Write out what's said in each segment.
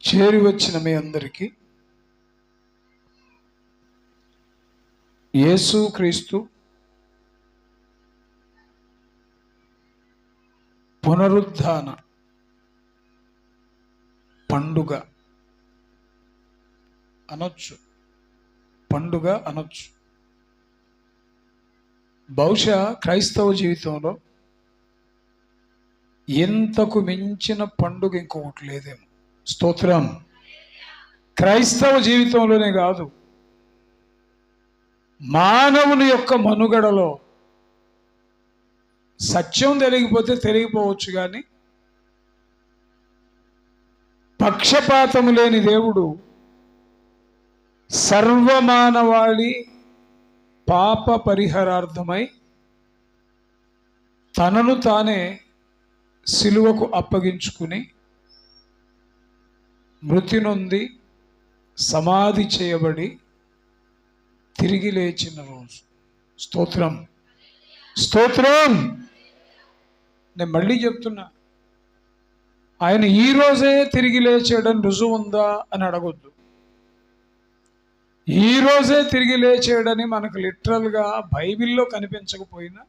చేరి వచ్చిన మీ అందరికీ యేసుక్రీస్తు పునరుద్ధాన పండుగ అనొచ్చు, బహుశా క్రైస్తవ జీవితంలో ఇంతకు మించిన పండుగ ఇంకొకటి లేదేమో. స్తోత్రం. క్రైస్తవ జీవితంలోనే కాదు, మానవుని యొక్క మనుగడలో సత్యం తెలియకపోతే తెలియకపోవచ్చు, కానీ పక్షపాతము లేని దేవుడు సర్వమానవాళి పాప పరిహారార్థమై తనను తానే సిలువకు అప్పగించుకుని మృతి నొంది సమాధి చేయబడి తిరిగి లేచిన రోజు. స్తోత్రం, స్తోత్రం. నేను మళ్ళీ చెప్తున్నా, ఆయన ఈ రోజే తిరిగి లేచాడని రుజువు ఉందా అని అడగొద్దు. ఈ రోజే తిరిగి లేచాడని మనకు లిటరల్గా బైబిల్లో కనిపించకపోయినా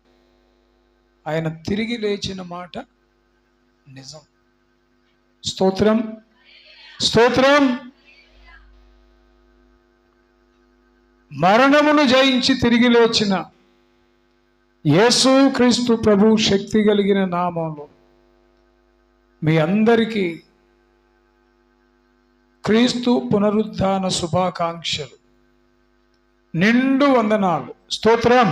ఆయన తిరిగి లేచిన మాట నిజం. స్తోత్రం, స్తోత్రం. మరణమును జయించి తిరిగి లేచిన యేసుక్రీస్తు ప్రభు శక్తి కలిగిన నామంలో మీ అందరికీ క్రీస్తు పునరుద్ధాన శుభాకాంక్షలు, నిండు వందనాలు. స్తోత్రం.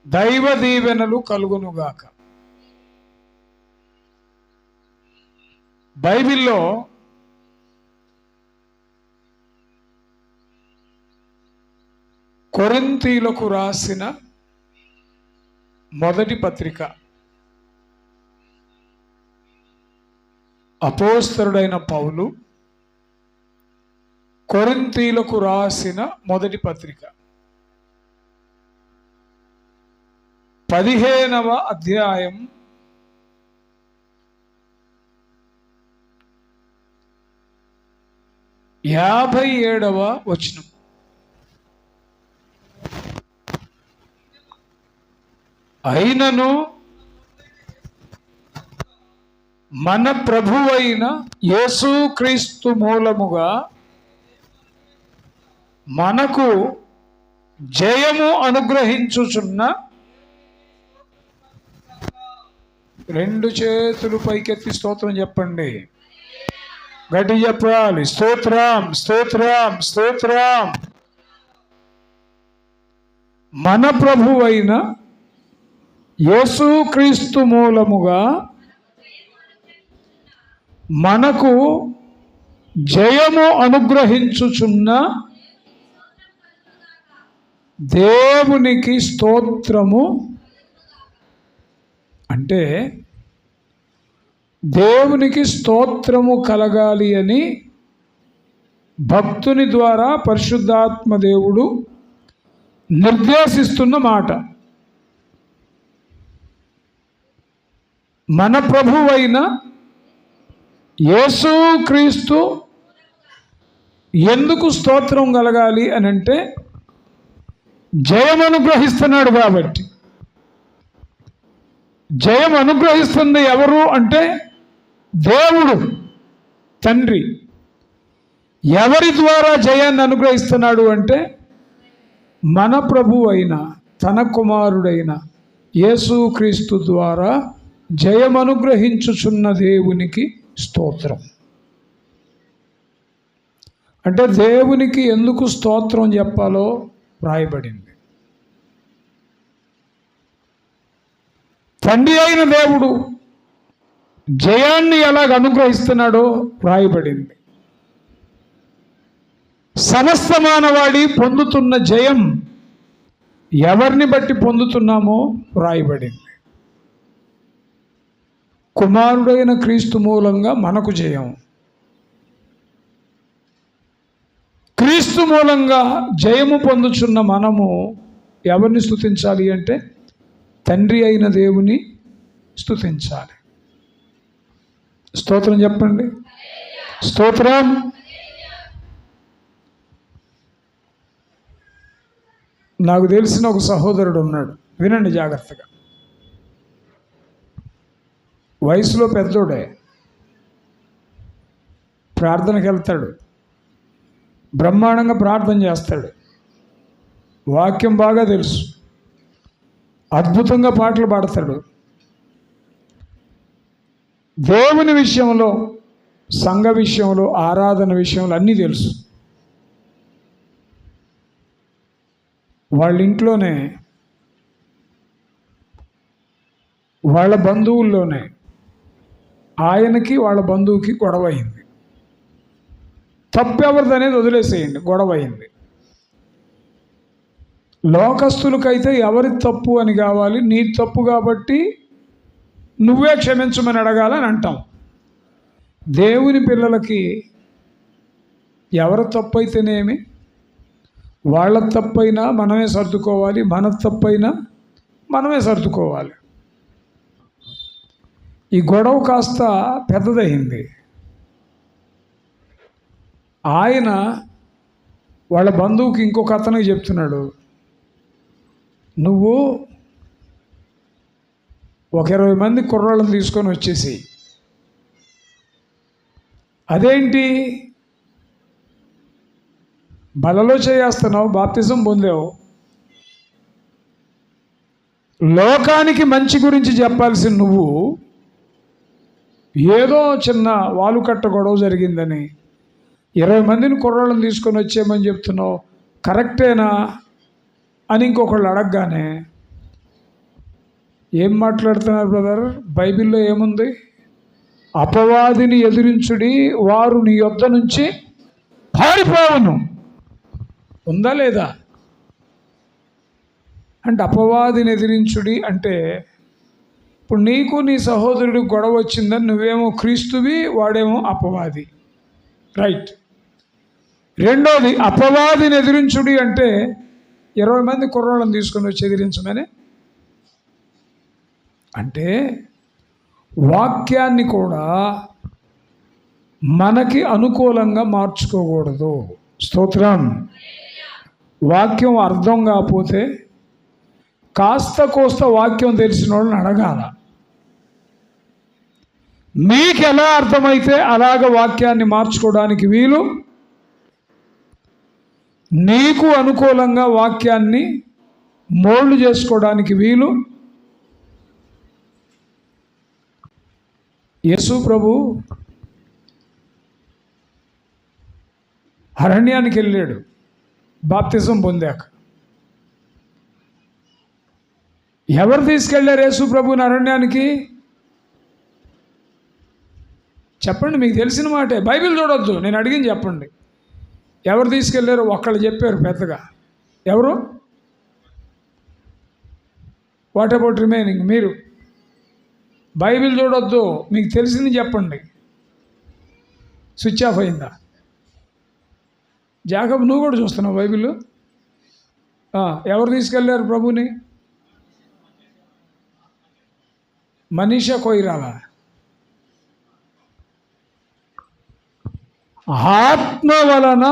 దైవ దీవెనలు కలుగునుగాక. బైబిల్లో కొరింథీయులకు రాసిన మొదటి పత్రిక, అపోస్తలుడైన పౌలు కొరింథీయులకు రాసిన మొదటి పత్రిక 15వ అధ్యాయం 57వ వచనం. అయినను మన ప్రభువైన యేసుక్రీస్తు మూలముగా మనకు జయము అనుగ్రహించుచున్న, రెండు చేతులు పైకెత్తి స్తోత్రం చెప్పండి, గట్టి చెప్పాలి. స్తోత్రం, స్తోత్రం, స్తోత్రం. మన ప్రభువైన యేసుక్రీస్తు మూలముగా మనకు జయము అనుగ్రహించుచున్న దేవునికి స్తోత్రము. అంటే దేవునికి స్తోత్రము కలగాలి అని భక్తుని ద్వారా పరిశుద్ధాత్మ దేవుడు నిర్దేశిస్తున్న మాట. మన ప్రభువైన యేసుక్రీస్తు ఎందుకు స్తోత్రం కలగాలి అని అంటే జయం అనుగ్రహిస్తున్నాడు కాబట్టి. జయం అనుగ్రహిస్తుంది ఎవరు అంటే దేవుడు తండ్రి. ఎవరి ద్వారా జయాన్ని అనుగ్రహిస్తున్నాడు అంటే మన ప్రభు అయిన తన కుమారుడైన యేసుక్రీస్తు ద్వారా జయం అనుగ్రహించుచున్న దేవునికి స్తోత్రం. అంటే దేవునికి ఎందుకు స్తోత్రం చెప్పాలో వ్రాయబడింది. తండ్రి అయిన దేవుడు జయాన్ని ఎలాగ అనుగ్రహిస్తున్నాడో వ్రాయబడింది. సమస్త మానవాళి పొందుతున్న జయం ఎవరిని బట్టి పొందుతున్నామో వ్రాయబడింది. కుమారుడైన క్రీస్తు మూలంగా మనకు జయం. క్రీస్తు మూలంగా జయము పొందుచున్న మనము ఎవరిని స్తుతించాలి అంటే తండ్రి అయిన దేవుని స్తుతించాలి. స్తోత్రం చెప్పండి. స్తోత్రం. నాకు తెలిసిన ఒక సహోదరుడు ఉన్నాడు, వినండి జాగ్రత్తగా. వయసులో పెద్దోడే, ప్రార్థనకి వెళ్తాడు, బ్రహ్మాండంగా ప్రార్థన చేస్తాడు, వాక్యం బాగా తెలుసు, అద్భుతంగా పాటలు పాడతాడు. దేవుని విషయంలో, సంఘ విషయంలో, ఆరాధన విషయంలో అన్నీ తెలుసు. వాళ్ళ ఇంట్లోనే, వాళ్ళ బంధువుల్లోనే ఆయనకి వాళ్ళ బంధువుకి గొడవ అయింది. తప్పు ఎవరిది అనేది వదిలేసేయండి, గొడవ అయింది. లోకస్తులకైతే ఎవరి తప్పు అని కావాలి, నీ తప్పు కాబట్టి నువ్వే క్షమించమని అడగాలని అంటాం. దేవుని పిల్లలకి ఎవరి తప్పు అయితేనేమి, వాళ్ళ తప్పైనా మనమే సర్దుకోవాలి, మన తప్పైనా మనమే సర్దుకోవాలి. ఈ గొడవ కాస్త పెద్దదయింది. ఆయన వాళ్ళ బంధువుకి ఇంకొక అతనికి చెప్తున్నాడు, నువ్వు ఒక 20 మంది కుర్రాళ్ళని తీసుకొని వచ్చేసి, అదేంటి బలలో చేస్తున్నావు, బాప్తిజం పొందావు, లోకానికి మంచి గురించి చెప్పాల్సిన నువ్వు ఏదో చిన్న వాలుకట్ట గొడవ జరిగిందని 20 మందిని కుర్రాళ్ళని తీసుకొని వచ్చేయమని చెప్తున్నావు, కరెక్టేనా అని ఇంకొకళ్ళు అడగగానే, ఏం మాట్లాడుతున్నారు బ్రదర్, బైబిల్లో ఏముంది, అపవాదిని ఎదిరించుడి వారు నీ యొద్ద నుంచి పారిపోవును, ఉందా లేదా? అంటే అపవాదిని ఎదిరించుడి అంటే, ఇప్పుడు నీకు నీ సహోదరుడు గొడవ వచ్చిందని నువ్వేమో క్రీస్తువి, వాడేమో అపవాది, రైట్. రెండోది, అపవాదిని ఎదిరించుడి అంటే 20 మంది కుర్రాళ్ళని తీసుకొని వచ్చి ఎదిరించమని. అంటే వాక్యాన్ని కూడా మనకి అనుకూలంగా మార్చుకోకూడదు. స్తోత్రం. వాక్యం అర్థం కాకపోతే కాస్త కోస్త వాక్యం తెలిసిన వాళ్ళని అడగాల. మీకు ఎలా అర్థమైతే అలాగ వాక్యాన్ని మార్చుకోవడానికి వీలు, నీకు అనుకూలంగా వాక్యాన్ని మోల్డ్ చేసుకోవడానికి వీలు. యేసు ప్రభు అరణ్యానికి వెళ్ళాడు బాప్తిజం పొందాక. ఎవరు తీసుకెళ్ళారు యేసు ప్రభుని అరణ్యానికి? చెప్పండి, మీకు తెలిసిన మాటే, బైబిల్ చూడొద్దు, నేను అడిగింది చెప్పండి. ఎవరు తీసుకెళ్ళారు? ఒక్కళ్ళు చెప్పారు పెద్దగా. ఎవరు? What about remaining? మీరు బైబిల్ చూడొద్దు, మీకు తెలిసింది చెప్పండి. స్విచ్ ఆఫ్ అయిందా? జాకబ్, నువ్వు కూడా చూస్తున్నావు బైబిల్? ఎవరు తీసుకెళ్ళారు ప్రభుని? మనీషా కొయిరాలా? ఆత్మ వలన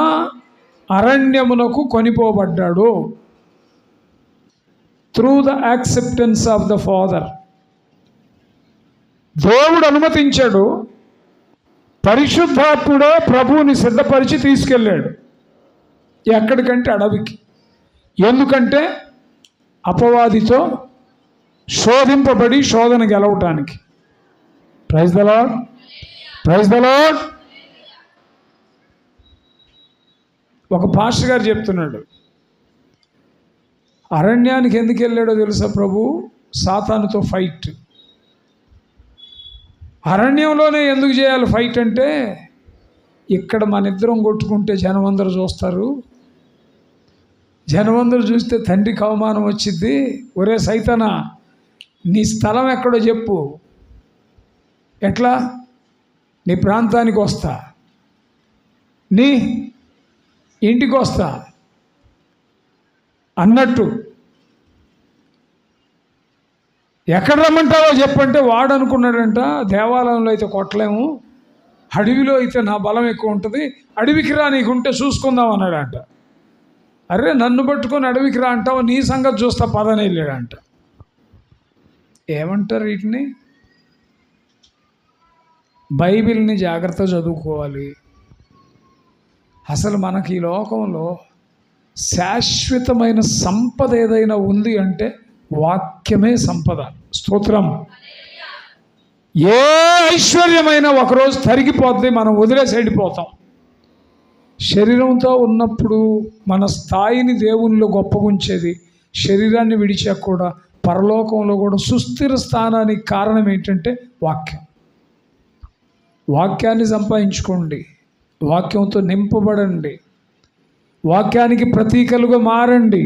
అరణ్యమునకు కొనిపోబడ్డాడు. Through the acceptance of the father. దేవుడు అనుమతించాడు, పరిశుద్ధాత్ముడే ప్రభువుని సిద్ధపరిచి తీసుకెళ్ళాడు. ఎక్కడికంటే అడవికి. ఎందుకంటే అపవాదితో శోధింపబడి శోధన గెలవటానికి. Praise the lord, praise the lord. ఒక పాస్టర్ గారు చెప్తున్నాడు, అరణ్యానికి ఎందుకు వెళ్ళాడో తెలుసా ప్రభు? సాతానుతో ఫైట్. అరణ్యంలోనే ఎందుకు చేయాలి ఫైట్ అంటే, ఇక్కడ మన ఇద్దరం కొట్టుకుంటే జనమందరూ చూస్తారు, జనమందరూ చూస్తే తండ్రికి అవమానం వచ్చింది. ఒరే సైతానా, నీ స్థలం ఎక్కడో చెప్పు, ఎట్లా నీ ప్రాంతానికి వస్తా, నీ ఇంటికి వస్తా అన్నట్టు. ఎక్కడ రమ్మంటావో చెప్పంటే వాడు అనుకున్నాడంట, దేవాలయంలో అయితే కొట్టలేము, అడవిలో అయితే నా బలం ఎక్కువ ఉంటుంది, అడవికి రా నీకుంటే చూసుకుందాం అన్నాడంట. అరే నన్ను పట్టుకొని అడవికి రా అంటావు, నీ సంగతి చూస్తా పదని వెళ్ళాడంట. ఏమంటారు వీటిని? బైబిల్ని జాగ్రత్త చదువుకోవాలి. అసలు మనకి ఈ లోకంలో శాశ్వతమైన సంపద ఏదైనా ఉంది అంటే వాక్యమే సంపద. స్తోత్రం. ఏ ఐశ్వర్యమైనా ఒకరోజు తరిగిపోద్ది, మనం వదిలేసి వెళ్ళిపోతాం. శరీరంతో ఉన్నప్పుడు మన స్థాయిని దేవునిలో గొప్పగుంచేది. శరీరాన్ని విడిచాక కూడా పరలోకంలో కూడా సుస్థిర స్థానానికి కారణం ఏంటంటే వాక్యం. వాక్యాన్ని సంపాదించుకోండి, వాక్యంతో నింపబడండి, వాక్యానికి ప్రతీకలుగా మారండి.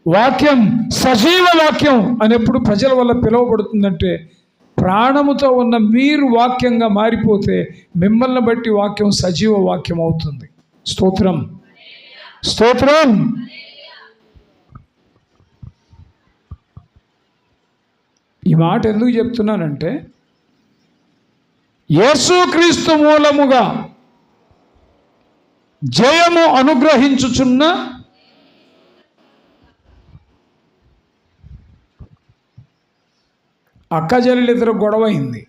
వాక్యం సజీవ వాక్యం అని ఎప్పుడు ప్రజల వల్ల పిలువబడుతుందంటే, ప్రాణముతో ఉన్న మీరు వాక్యంగా మారిపోతే మిమ్మల్ని బట్టి వాక్యం సజీవ వాక్యం అవుతుంది. స్తోత్రం, స్తోత్రం. ఈ మాట ఎందుకు చెప్తున్నానంటే, యేసుక్రీస్తు మూలముగా జయము అనుగ్రహించుచున్న అక్క చెల్లెలిద్దరు గొడవ అయింది.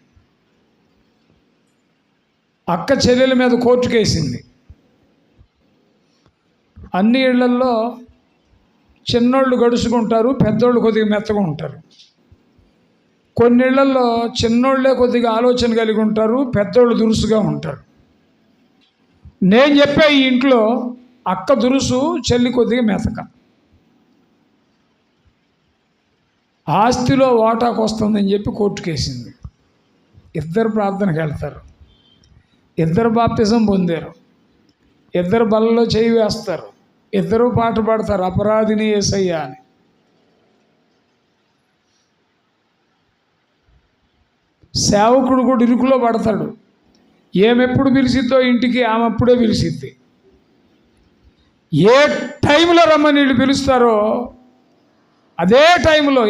అక్క చెల్లెల మీద కోర్టు కేసింది. అన్ని ఇళ్లల్లో చిన్నోళ్ళు గడుచుకుంటారు, పెద్దోళ్ళు కొద్దిగా మెత్తగా ఉంటారు. కొన్ని ఇళ్లల్లో చిన్నోళ్ళే కొద్దిగా ఆలోచన కలిగి ఉంటారు, పెద్దోళ్ళు దురుసుగా ఉంటారు. నేను చెప్పే ఈ ఇంట్లో అక్క దురుసు, చెల్లి కొద్దిగా మెతక. ఆస్తిలో వాటాకు వస్తుందని చెప్పి కోర్టు కేసింది. ఇద్దరు ప్రార్థనకు వెళ్తారు, ఇద్దరు బాప్తిజం పొందారు, ఇద్దరు బలలో చేయి వేస్తారు, ఇద్దరు పాట పాడతారు, అపరాధిని యేసయ్యా అని. సేవకుడు కూడా ఇరుకులో పడతాడు. ఏమెప్పుడు పిలిచిద్దో ఇంటికి ఆమె అప్పుడే పిలిచిద్ది. ఏ టైంలో రమ్మని వీళ్ళు పిలుస్తారో అదే టైంలో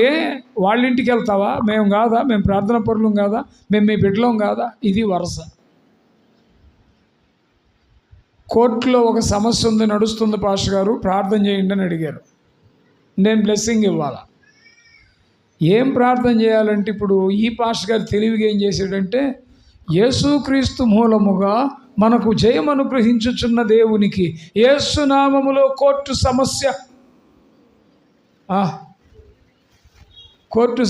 వాళ్ళ ఇంటికి వెళ్తావా? మేము కాదా? మేము ప్రార్థన పరులం కాదా? మేము మీ బిడ్డలం కాదా? ఇది వరుస. కోర్టులో ఒక సమస్య ఉంది, నడుస్తుంది పాస్టర్ గారు, ప్రార్థన చేయండి అని అడిగారు. నేను బ్లెస్సింగ్ ఇవ్వాలా. ఏం ప్రార్థన చేయాలంటే, ఇప్పుడు ఈ పాస్టర్ గారు తెలివిగా ఏం చేశాడంటే, యేసుక్రీస్తు మూలముగా మనకు జయం అనుగ్రహించుచున్న దేవునికి యేసునామములో కోర్టు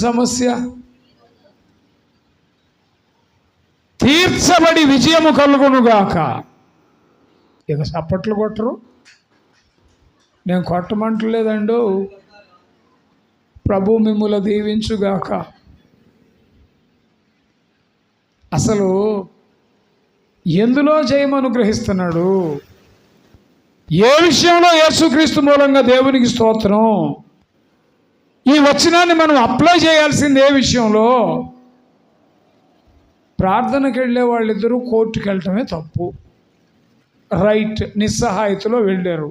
సమస్య తీర్చబడి విజయము కలుగునుగాక. ఇక చప్పట్లు కొట్టరు. నేను కొట్టమంటలేదండు. ప్రభు మిమ్ముల దీవించుగాక. అసలు ఎందులో జయం అనుగ్రహిస్తున్నాడు? ఏ విషయంలో? యేసుక్రీస్తు మూలంగా దేవునికి స్తోత్రం. ఈ వచనాన్ని మనం అప్లై చేయాల్సింది ఏ విషయంలో? ప్రార్థనకి వెళ్ళే వాళ్ళిద్దరూ కోర్టుకు వెళ్ళటమే తప్పు. రైట్, నిస్సహాయతలో వెళ్ళారు.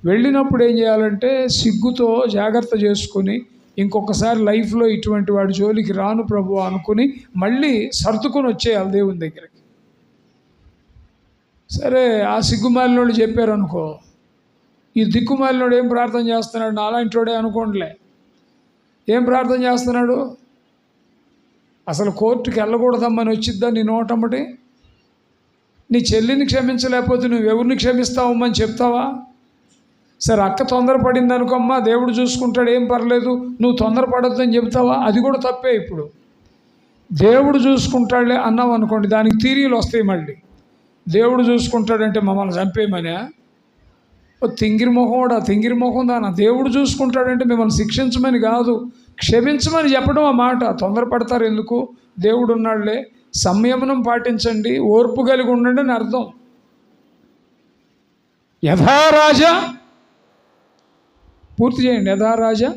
వెళ్ళినప్పుడు ఏం చేయాలంటే, సిగ్గుతో జాగ్రత్త చేసుకుని ఇంకొకసారి లైఫ్లో ఇటువంటి వాడి జోలికి రాను ప్రభు అనుకుని మళ్ళీ సర్దుకొని వచ్చేయాలి దేవుని దగ్గరికి. సరే, ఆ సిగ్గుమాలినోడు చెప్పారు అనుకో, ఈ దిక్కుమాలినోడు ఏం ప్రార్థన చేస్తున్నాడు? నాలాంటి వాడే అనుకోండిలే. ఏం ప్రార్థన చేస్తున్నాడు? అసలు కోర్టుకి వెళ్ళకూడదమ్మని వచ్చిద్దా నీ నోటమ్మటి? నీ చెల్లిని క్షమించలేకపోతే నువ్వు ఎవరిని క్షమిస్తావమ్మని చెప్తావా? సరే, అక్క తొందరపడింది అనుకోమ్మా, దేవుడు చూసుకుంటాడు, ఏం పర్లేదు, నువ్వు తొందరపడొద్దని చెప్తావా? అది కూడా తప్పే. ఇప్పుడు దేవుడు చూసుకుంటాడులే అన్నావు అనుకోండి, దానికి తీరీలు వస్తాయి. మళ్ళీ దేవుడు చూసుకుంటాడంటే మమ్మల్ని చంపేయమనే? తింగిరి మొహం దానా? దేవుడు చూసుకుంటాడంటే మిమ్మల్ని శిక్షించమని కాదు, క్షమించమని చెప్పడం ఆ మాట. తొందరపడతారు ఎందుకు? దేవుడు ఉన్నాడులే, సంయమనం పాటించండి, ఓర్పు కలిగి ఉండండి అని అర్థం. యథారాజా పూర్తి చేయండి. యథారాజా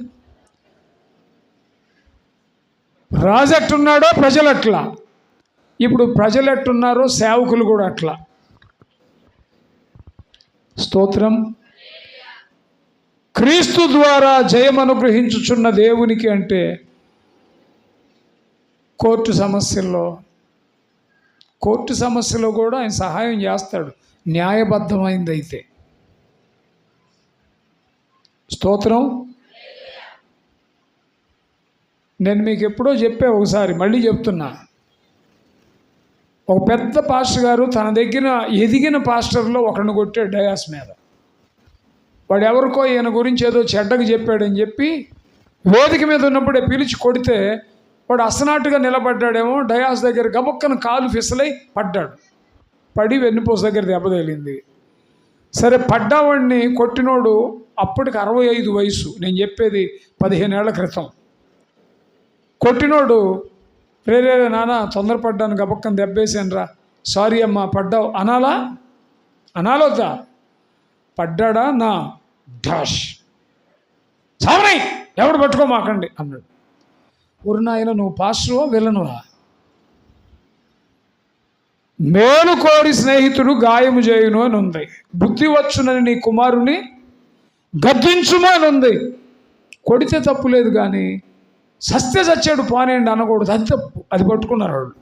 రాజు ఎట్టున్నాడో ప్రజలు అట్లా. ఇప్పుడు ప్రజలు ఎట్టున్నారో సేవకులు కూడా అట్లా. స్తోత్రం. క్రీస్తు ద్వారా జయం అనుగ్రహించుచున్న దేవునికి అంటే కోర్టు సమస్యల్లో కోర్టు సమస్యలో కూడా ఆయన సహాయం చేస్తాడు, న్యాయబద్ధమైంది అయితే. స్తోత్రం. నేను మీకు ఎప్పుడో చెప్పా ఒకసారి, మళ్ళీ చెప్తున్నా. ఒక పెద్ద పాస్టర్ గారు తన దగ్గర ఎదిగిన పాస్టర్లో ఒకరిని కొట్టాడు డయాస్ మీద. వాడు ఎవరికో ఈయన గురించి ఏదో చెడ్డగా చెప్పాడని చెప్పి వేదిక మీద ఉన్నప్పుడే పిలిచి కొడితే వాడు అసనాటుగా నిలబడ్డాడేమో, డయాస్ దగ్గర గబక్కన కాలు ఫిసలై పడ్డాడు. పడి వెన్నుపూస దగ్గర దెబ్బ తగిలింది. సరే, పడ్డావాడిని కొట్టినోడు అప్పటికి 65 వయసు, నేను చెప్పేది 15 ఏళ్ల క్రితం. కొట్టినోడు రే నాన్న తొందరపడ్డాను, గబక్కన దెబ్బేసాను రా, సారీ అమ్మా పడ్డావు అనాలొద్దా? పడ్డాడా నా డాష్ సావనై ఎవడు పట్టుకోమాకండి అన్నాడు. ఊరు నాయన, నువ్వు పాస్టరువా విలనువా? మేలు కోరి స్నేహితుడు గాయము చేయును అని ఉంది. బుద్ధి వచ్చునని నీ కుమారుని గద్దించుము అని ఉంది. కొడితే తప్పు లేదు, కానీ సస్తే చచ్చాడు పోనేయండి అనకూడదు, అది తప్పు. అది పట్టుకున్నారు వాళ్ళు.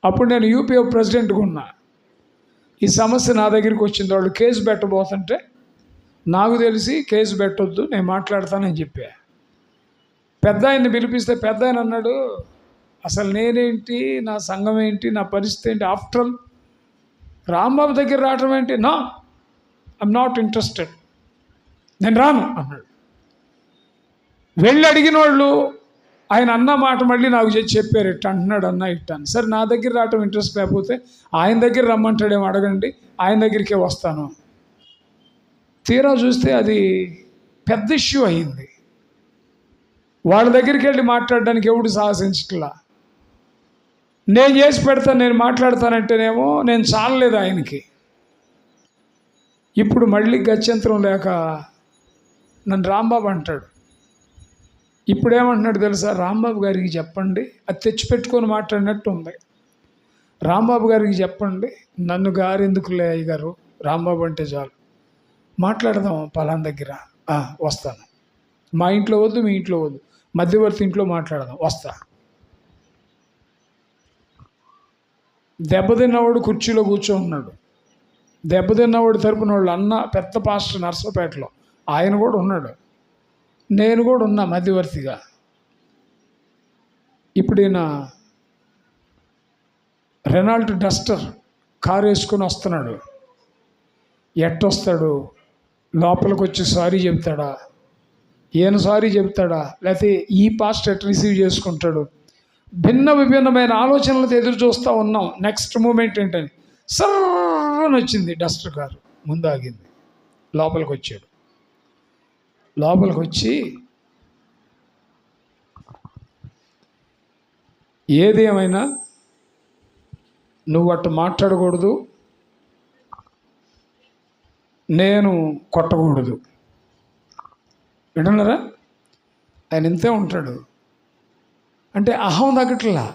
అప్పుడు నేను యూపీఏ ప్రెసిడెంట్గా ఉన్నా. ఈ సమస్య నా దగ్గరికి వచ్చింది. వాళ్ళు కేసు పెట్టబోతుంటే నాకు తెలిసి కేసు పెట్టొద్దు, నేను మాట్లాడతానని చెప్పా. పెద్ద ఆయన్ని పిలిపిస్తే పెద్ద ఆయన అన్నాడు, అసలు నేనేంటి, నా సంఘం ఏంటి, నా పరిస్థితి ఏంటి, ఆఫ్టర్ ఆల్ రాంబాబు దగ్గర రావటం ఏంటి, నో ఐఎమ్ నాట్ ఇంట్రెస్టెడ్, నేను రాను అన్నాడు. వెళ్ళి అడిగిన వాళ్ళు ఆయన అన్న మాట మళ్ళీ నాకు చెప్పారు, ఇట్ట అంటున్నాడు అన్న ఇట్టాను. సరే, నా దగ్గర రావటం ఇంట్రెస్ట్ లేకపోతే ఆయన దగ్గర రమ్మంటాడేమో అడగండి, ఆయన దగ్గరికే వస్తాను. తీరా చూస్తే అది పెద్ద ఇష్యూ అయింది. వాళ్ళ దగ్గరికి వెళ్ళి మాట్లాడడానికి ఎవడు సాహసించట్లా. నేను చేసి పెడతాను, నేను మాట్లాడతానంటేనేమో నేను చాలలేదు ఆయనకి. ఇప్పుడు మళ్ళీ గత్యంతరం లేక నన్ను రాంబాబు అంటాడు. ఇప్పుడు ఏమంటున్నాడు తెలుసా? రాంబాబు గారికి చెప్పండి, అది తెచ్చిపెట్టుకొని మాట్లాడినట్టు ఉంది. రాంబాబు గారికి చెప్పండి, నన్ను గారు ఎందుకులే అయ్య గారు, రాంబాబు అంటే చాలు, మాట్లాడదాం పలానా దగ్గర, వస్తాను, మా ఇంట్లో వద్దు, మీ ఇంట్లో వద్దు, మధ్యవర్తి ఇంట్లో మాట్లాడదాం, వస్తా. దెబ్బతిన్నవాడు కుర్చీలో కూర్చోన్నాడు. దెబ్బతిన్నవాడు తరపున వాళ్ళు అన్న పెద్ద పాస్టర్ నర్సపేటలో ఆయన కూడా ఉన్నాడు, నేను కూడా ఉన్నా మధ్యవర్తిగా. ఇప్పుడు ఈయన రెనాల్ట్ డస్టర్ కారు వేసుకొని వస్తున్నాడు. ఎట్టొస్తాడు? లోపలికి వచ్చి సారీ చెప్తాడా? ఈయన సారీ చెప్తాడా? లేకపోతే ఈ పాస్ట్ ఎట్ రిసీవ్ చేసుకుంటాడు? విభిన్నమైన ఆలోచనలతో ఎదురు చూస్తూ ఉన్నాం. నెక్స్ట్ మూమెంట్ ఏంటని సర్రని వచ్చింది డస్టర్ కారు, ముందు ఆగింది. లోపలికి వచ్చాడు. లోపలికి వచ్చి ఏదేమైనా నువ్వు అట్టు మాట్లాడకూడదు, నేను కొట్టకూడదు. వింటున్నారా? ఆయన ఇంతే ఉంటాడు. అంటే అహం తగ్గట్లా.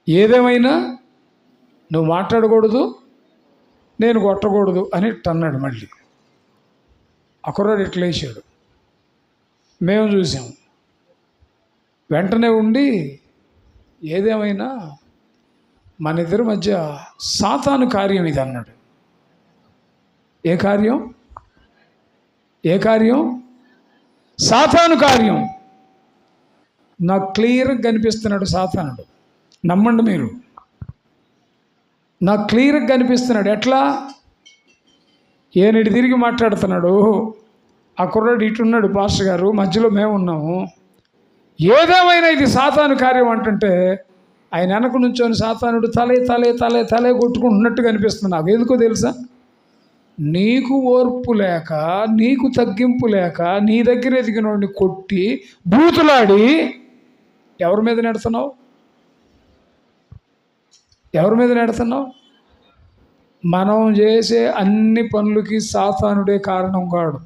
ఏదేమైనా నువ్వు మాట్లాడకూడదు, నేను కొట్టకూడదు అని అన్నాడు. మళ్ళీ అకుర్రాడు ఇట్లా వేసాడు. మేము చూసాం. వెంటనే ఉండి ఏదేమైనా మన ఇద్దరి మధ్య సాతాను కార్యం ఇది అన్నాడు. ఏ కార్యం? ఏ కార్యం? సాతాను కార్యం. నాకు క్లియర్గా కనిపిస్తున్నాడు సాతానుడు, నమ్మండి మీరు. నాకు క్లియర్గా కనిపిస్తున్నాడు. ఎట్లా? ఈయనటి తిరిగి మాట్లాడుతున్నాడు. ఆ కుర్రాడు ఇటున్నాడు, పాస్టర్ గారు మధ్యలో మేము ఉన్నాము. ఏదేమైనా ఇది సాతాను కార్యం అంటుంటే ఆయన వెనక నుంచొని సాతానుడు తలే తలే తలే తలే కొట్టుకుంటున్నట్టు కనిపిస్తుంది నాకు. ఎందుకో తెలుసా? నీకు ఓర్పు లేక, నీకు తగ్గింపు లేక, నీ దగ్గర ఎదిగినోడిని కొట్టి బూతులాడి ఎవరి మీద నెడుతున్నావు? ఎవరి మీద నెడుతున్నావు? మనం చేసే అన్ని పనులకి సాతానుడే కారణం కాడు.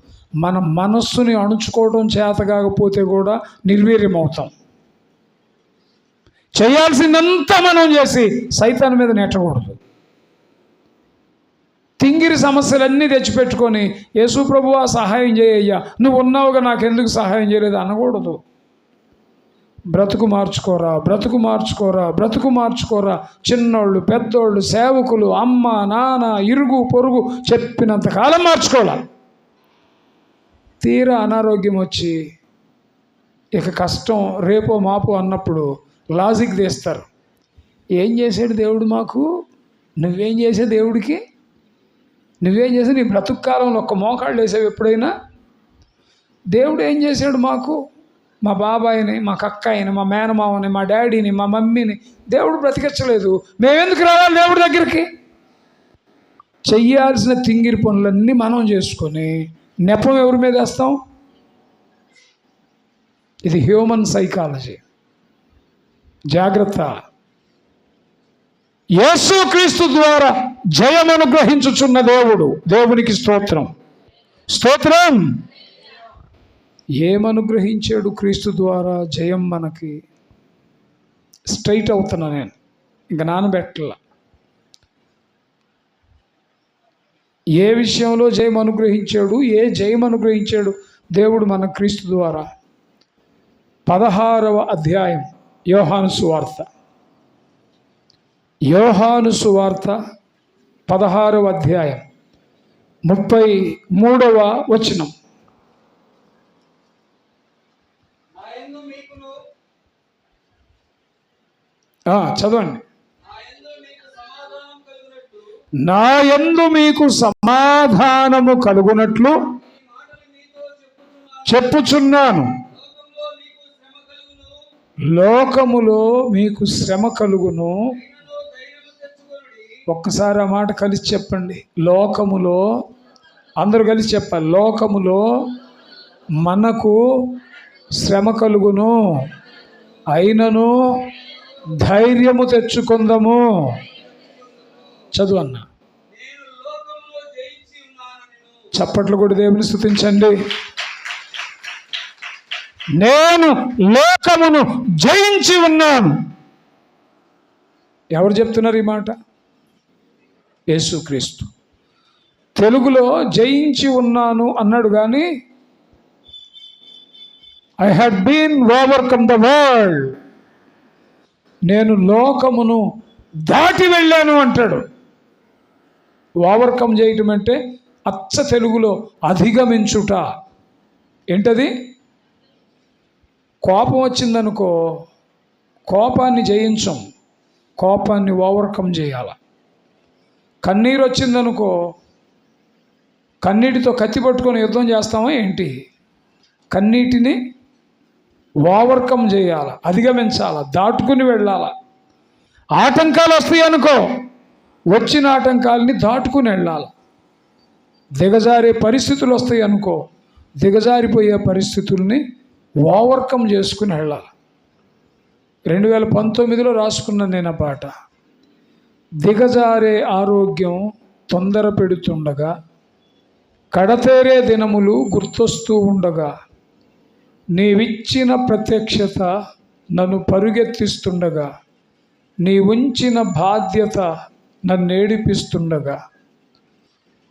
మన మనస్సుని అణుచుకోవడం చేత కాకపోతే కూడా నిర్వీర్యం అవుతాం. చేయాల్సిందంతా మనం చేసి సైతాను మీద నెట్టకూడదు. తింగిరి సమస్యలన్నీ తెచ్చిపెట్టుకొని యేసు ప్రభువా సహాయం చేయయ్యా, నువ్వు ఉన్నావుగా నాకెందుకు సహాయం చేయలేదు అనకూడదు. బ్రతుకు మార్చుకోరా, బ్రతుకు మార్చుకోరా, బ్రతుకు మార్చుకోరా. చిన్నోళ్ళు, పెద్దోళ్ళు, సేవకులు, అమ్మ, నాన్న, ఇరుగు పొరుగు చెప్పినంత కాలం మార్చుకోవాలా. తీరా అనారోగ్యం వచ్చి ఇక కష్టం రేపో మాపో అన్నప్పుడు లాజిక్ తీస్తారు. ఏం చేశాడు దేవుడు మాకు? నువ్వేం చేసే దేవుడికి? నువ్వేం చేసా? నీ బ్రతుకు కాలంలో ఒక్క మోకాళ్ళు వేసావు ఎప్పుడైనా? దేవుడు ఏం చేశాడు మాకు? మా బాబాయిని, మా కక్కాయిని, మా మేనమావని, మా డాడీని, మా మమ్మీని దేవుడు బ్రతికించలేదు. మేమెందుకు రావాలి దేవుడి దగ్గరికి? చెయ్యాల్సిన తింగిరి పనులన్నీ మనం చేసుకొని నెపం ఎవరి మీద వేస్తాం? ఇది హ్యూమన్ సైకాలజీ. జాగ్రత్త. యేసుక్రీస్తు ద్వారా జయం అనుగ్రహించుచున్న దేవుడు. దేవునికి స్తోత్రం, స్తోత్రం. ఏమనుగ్రహించాడు క్రీస్తు ద్వారా జయం మనకి? స్ట్రైట్ అవుతున్నా నేను, ఇంక నానబెట్టల. ఏ విషయంలో జయం అనుగ్రహించాడు? ఏ జయం అనుగ్రహించాడు దేవుడు మన క్రీస్తు ద్వారా? 16వ అధ్యాయం యోహాను సువార్త. యోహాను సువార్త 16వ అధ్యాయం 33వ వచనం. చదవండి. నా యందు మీకు సమాధానము కలుగునట్లు చెప్పుచున్నాను. లోకములో మీకు శ్రమ కలుగును. ఒక్కసారి ఆ మాట కలిసి చెప్పండి. లోకములో, అందరూ కలిసి చెప్పాలి. లోకములో మనకు శ్రమ కలుగును, అయినను ధైర్యము తెచ్చుకుందాము. చదువు అన్న. చప్పట్లు కూడా దేవుని స్తుతించండి. నేను లోకమును జయించి ఉన్నాను. ఎవరు చెప్తున్నారు ఈ మాట? యేసుక్రీస్తు. తెలుగులో జయించి ఉన్నాను అన్నాడు, కానీ I had been overcome the world. నేను లోకమును దాటి వెళ్ళాను అంటాడు. ఓవర్కమ్ చేయటం అంటే అచ్చ తెలుగులో అధిగమించుట. ఏంటది? కోపం వచ్చిందనుకో, కోపాన్ని జయించం, కోపాన్ని ఓవర్కమ్ చేయాల. కన్నీరు వచ్చిందనుకో, కన్నీటితో కత్తి పట్టుకొని యుద్ధం చేస్తామా ఏంటి? కన్నీటిని ఓవర్కమ్ చేయాల, అధిగమించాల, దాటుకుని వెళ్ళాల. ఆటంకాలు వస్తాయి అనుకో, వచ్చిన ఆటంకాలని దాటుకుని వెళ్ళాల. దిగజారే పరిస్థితులు వస్తాయి అనుకో, దిగజారిపోయే పరిస్థితుల్ని ఓవర్కమ్ చేసుకుని వెళ్ళాలి. 2019లో రాసుకున్నాను నేను ఆ పాట. దిగజారే ఆరోగ్యం తొందర పెడుతుండగా, కడతేరే దినములు గుర్తొస్తూ ఉండగా, నీవిచ్చిన ప్రత్యక్షత నన్ను పరుగెత్తిస్తుండగా, నీ ఉంచిన బాధ్యత నన్ను ఏడిపిస్తుండగా,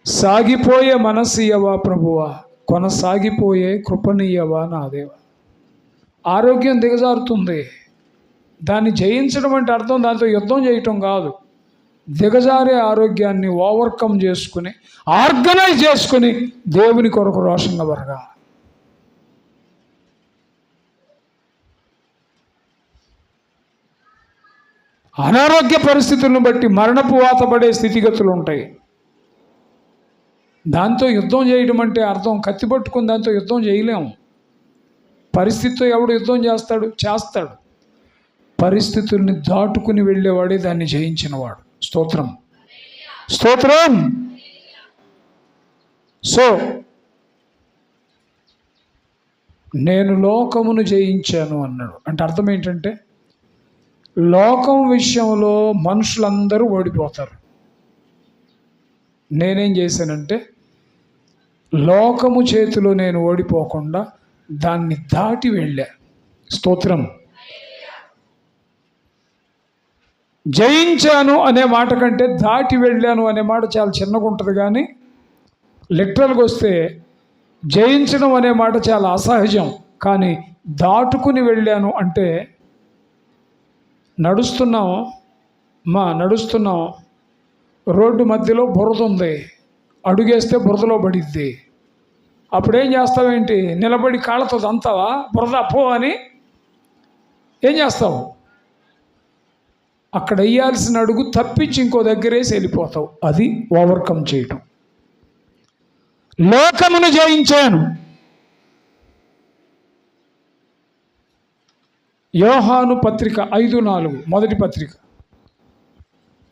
సాగిపోయే మనసియవా ప్రభువా, కొనసాగిపోయే కృపనీయవా నా దేవా. ఆరోగ్యం దిగజారుతుంది. దాన్ని జయించడం అంటే అర్థం దాంతో యుద్ధం చేయటం కాదు. దిగజారే ఆరోగ్యాన్ని ఓవర్కమ్ చేసుకుని, ఆర్గనైజ్ చేసుకుని దేవుని కొరకు రోషంగా బరగా. అనారోగ్య పరిస్థితులను బట్టి మరణపు వాత పడే స్థితిగతులు ఉంటాయి. దాంతో యుద్ధం చేయడం అంటే అర్థం కత్తి పట్టుకుని దాంతో యుద్ధం చేయలేము. పరిస్థితితో ఎవడు యుద్ధం చేస్తాడు? చేస్తాడు. పరిస్థితుల్ని దాటుకుని వెళ్ళేవాడే దాన్ని జయించినవాడు. స్తోత్రం, స్తోత్రం. సో నేను లోకమును జయించాను అన్నాడు. అంటే అర్థం ఏంటంటే, లోకం విషయంలో మనుషులందరూ ఓడిపోతారు. నేనేం చేశానంటే, లోకము చేతిలో నేను ఓడిపోకుండా దాన్ని దాటి వెళ్ళా. స్తోత్రం. జయించాను అనే మాట కంటే దాటి వెళ్ళాను అనే మాట చాలా చిన్నగా ఉంటుంది. కానీ లిటరల్గా వస్తే జయించడం అనే మాట చాలా అసహజం. కానీ దాటుకుని వెళ్ళాను అంటే నడుస్తున్నాం రోడ్డు మధ్యలో బురద ఉంది, అడుగేస్తే బురదలో పడిద్ది. అప్పుడేం చేస్తావేంటి? నిలబడి కాళ్ళతో దంతావా? బురద పో అని ఏం చేస్తావు? అక్కడ వేయాల్సిన అడుగు తప్పించి ఇంకో దగ్గరేసి వెళ్ళిపోతావు. అది ఓవర్కమ్ చేయటం. లోకమును జయించాను. యోహాను పత్రిక 5:4 మొదటి పత్రిక,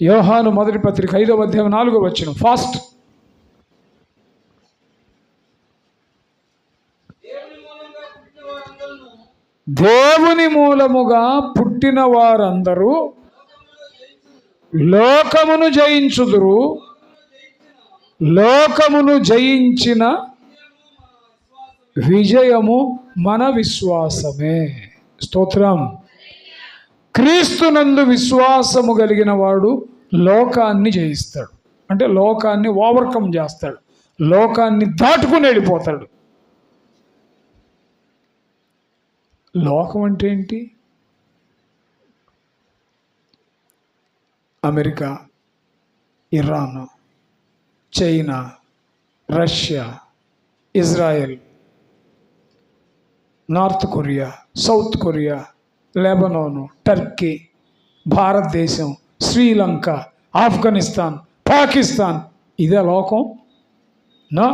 యోహాను మొదటి పత్రిక 5వ అధ్యాయం 4వ వచనం. ఫాస్ట్. దేవుని మూలముగా పుట్టిన వారందరూ లోకమును జయించుదురు, లోకమును జయించిన విజయము మన విశ్వాసమే. స్తోత్రం. క్రీస్తునందు విశ్వాసము కలిగిన వాడు లోకాన్ని జయిస్తాడు. అంటే లోకాన్ని ఓవర్కమ్ చేస్తాడు, లోకాన్ని దాటుకుని వెళ్ళిపోతాడు. లోకం అంటే ఏంటి? America, Iran, China, Russia, Israel, north Korea, south Korea, లెబనాను, Turkey, భారతదేశం, శ్రీలంక, ఆఫ్ఘనిస్తాన్, పాకిస్తాన్. ఇదే లోకం నా?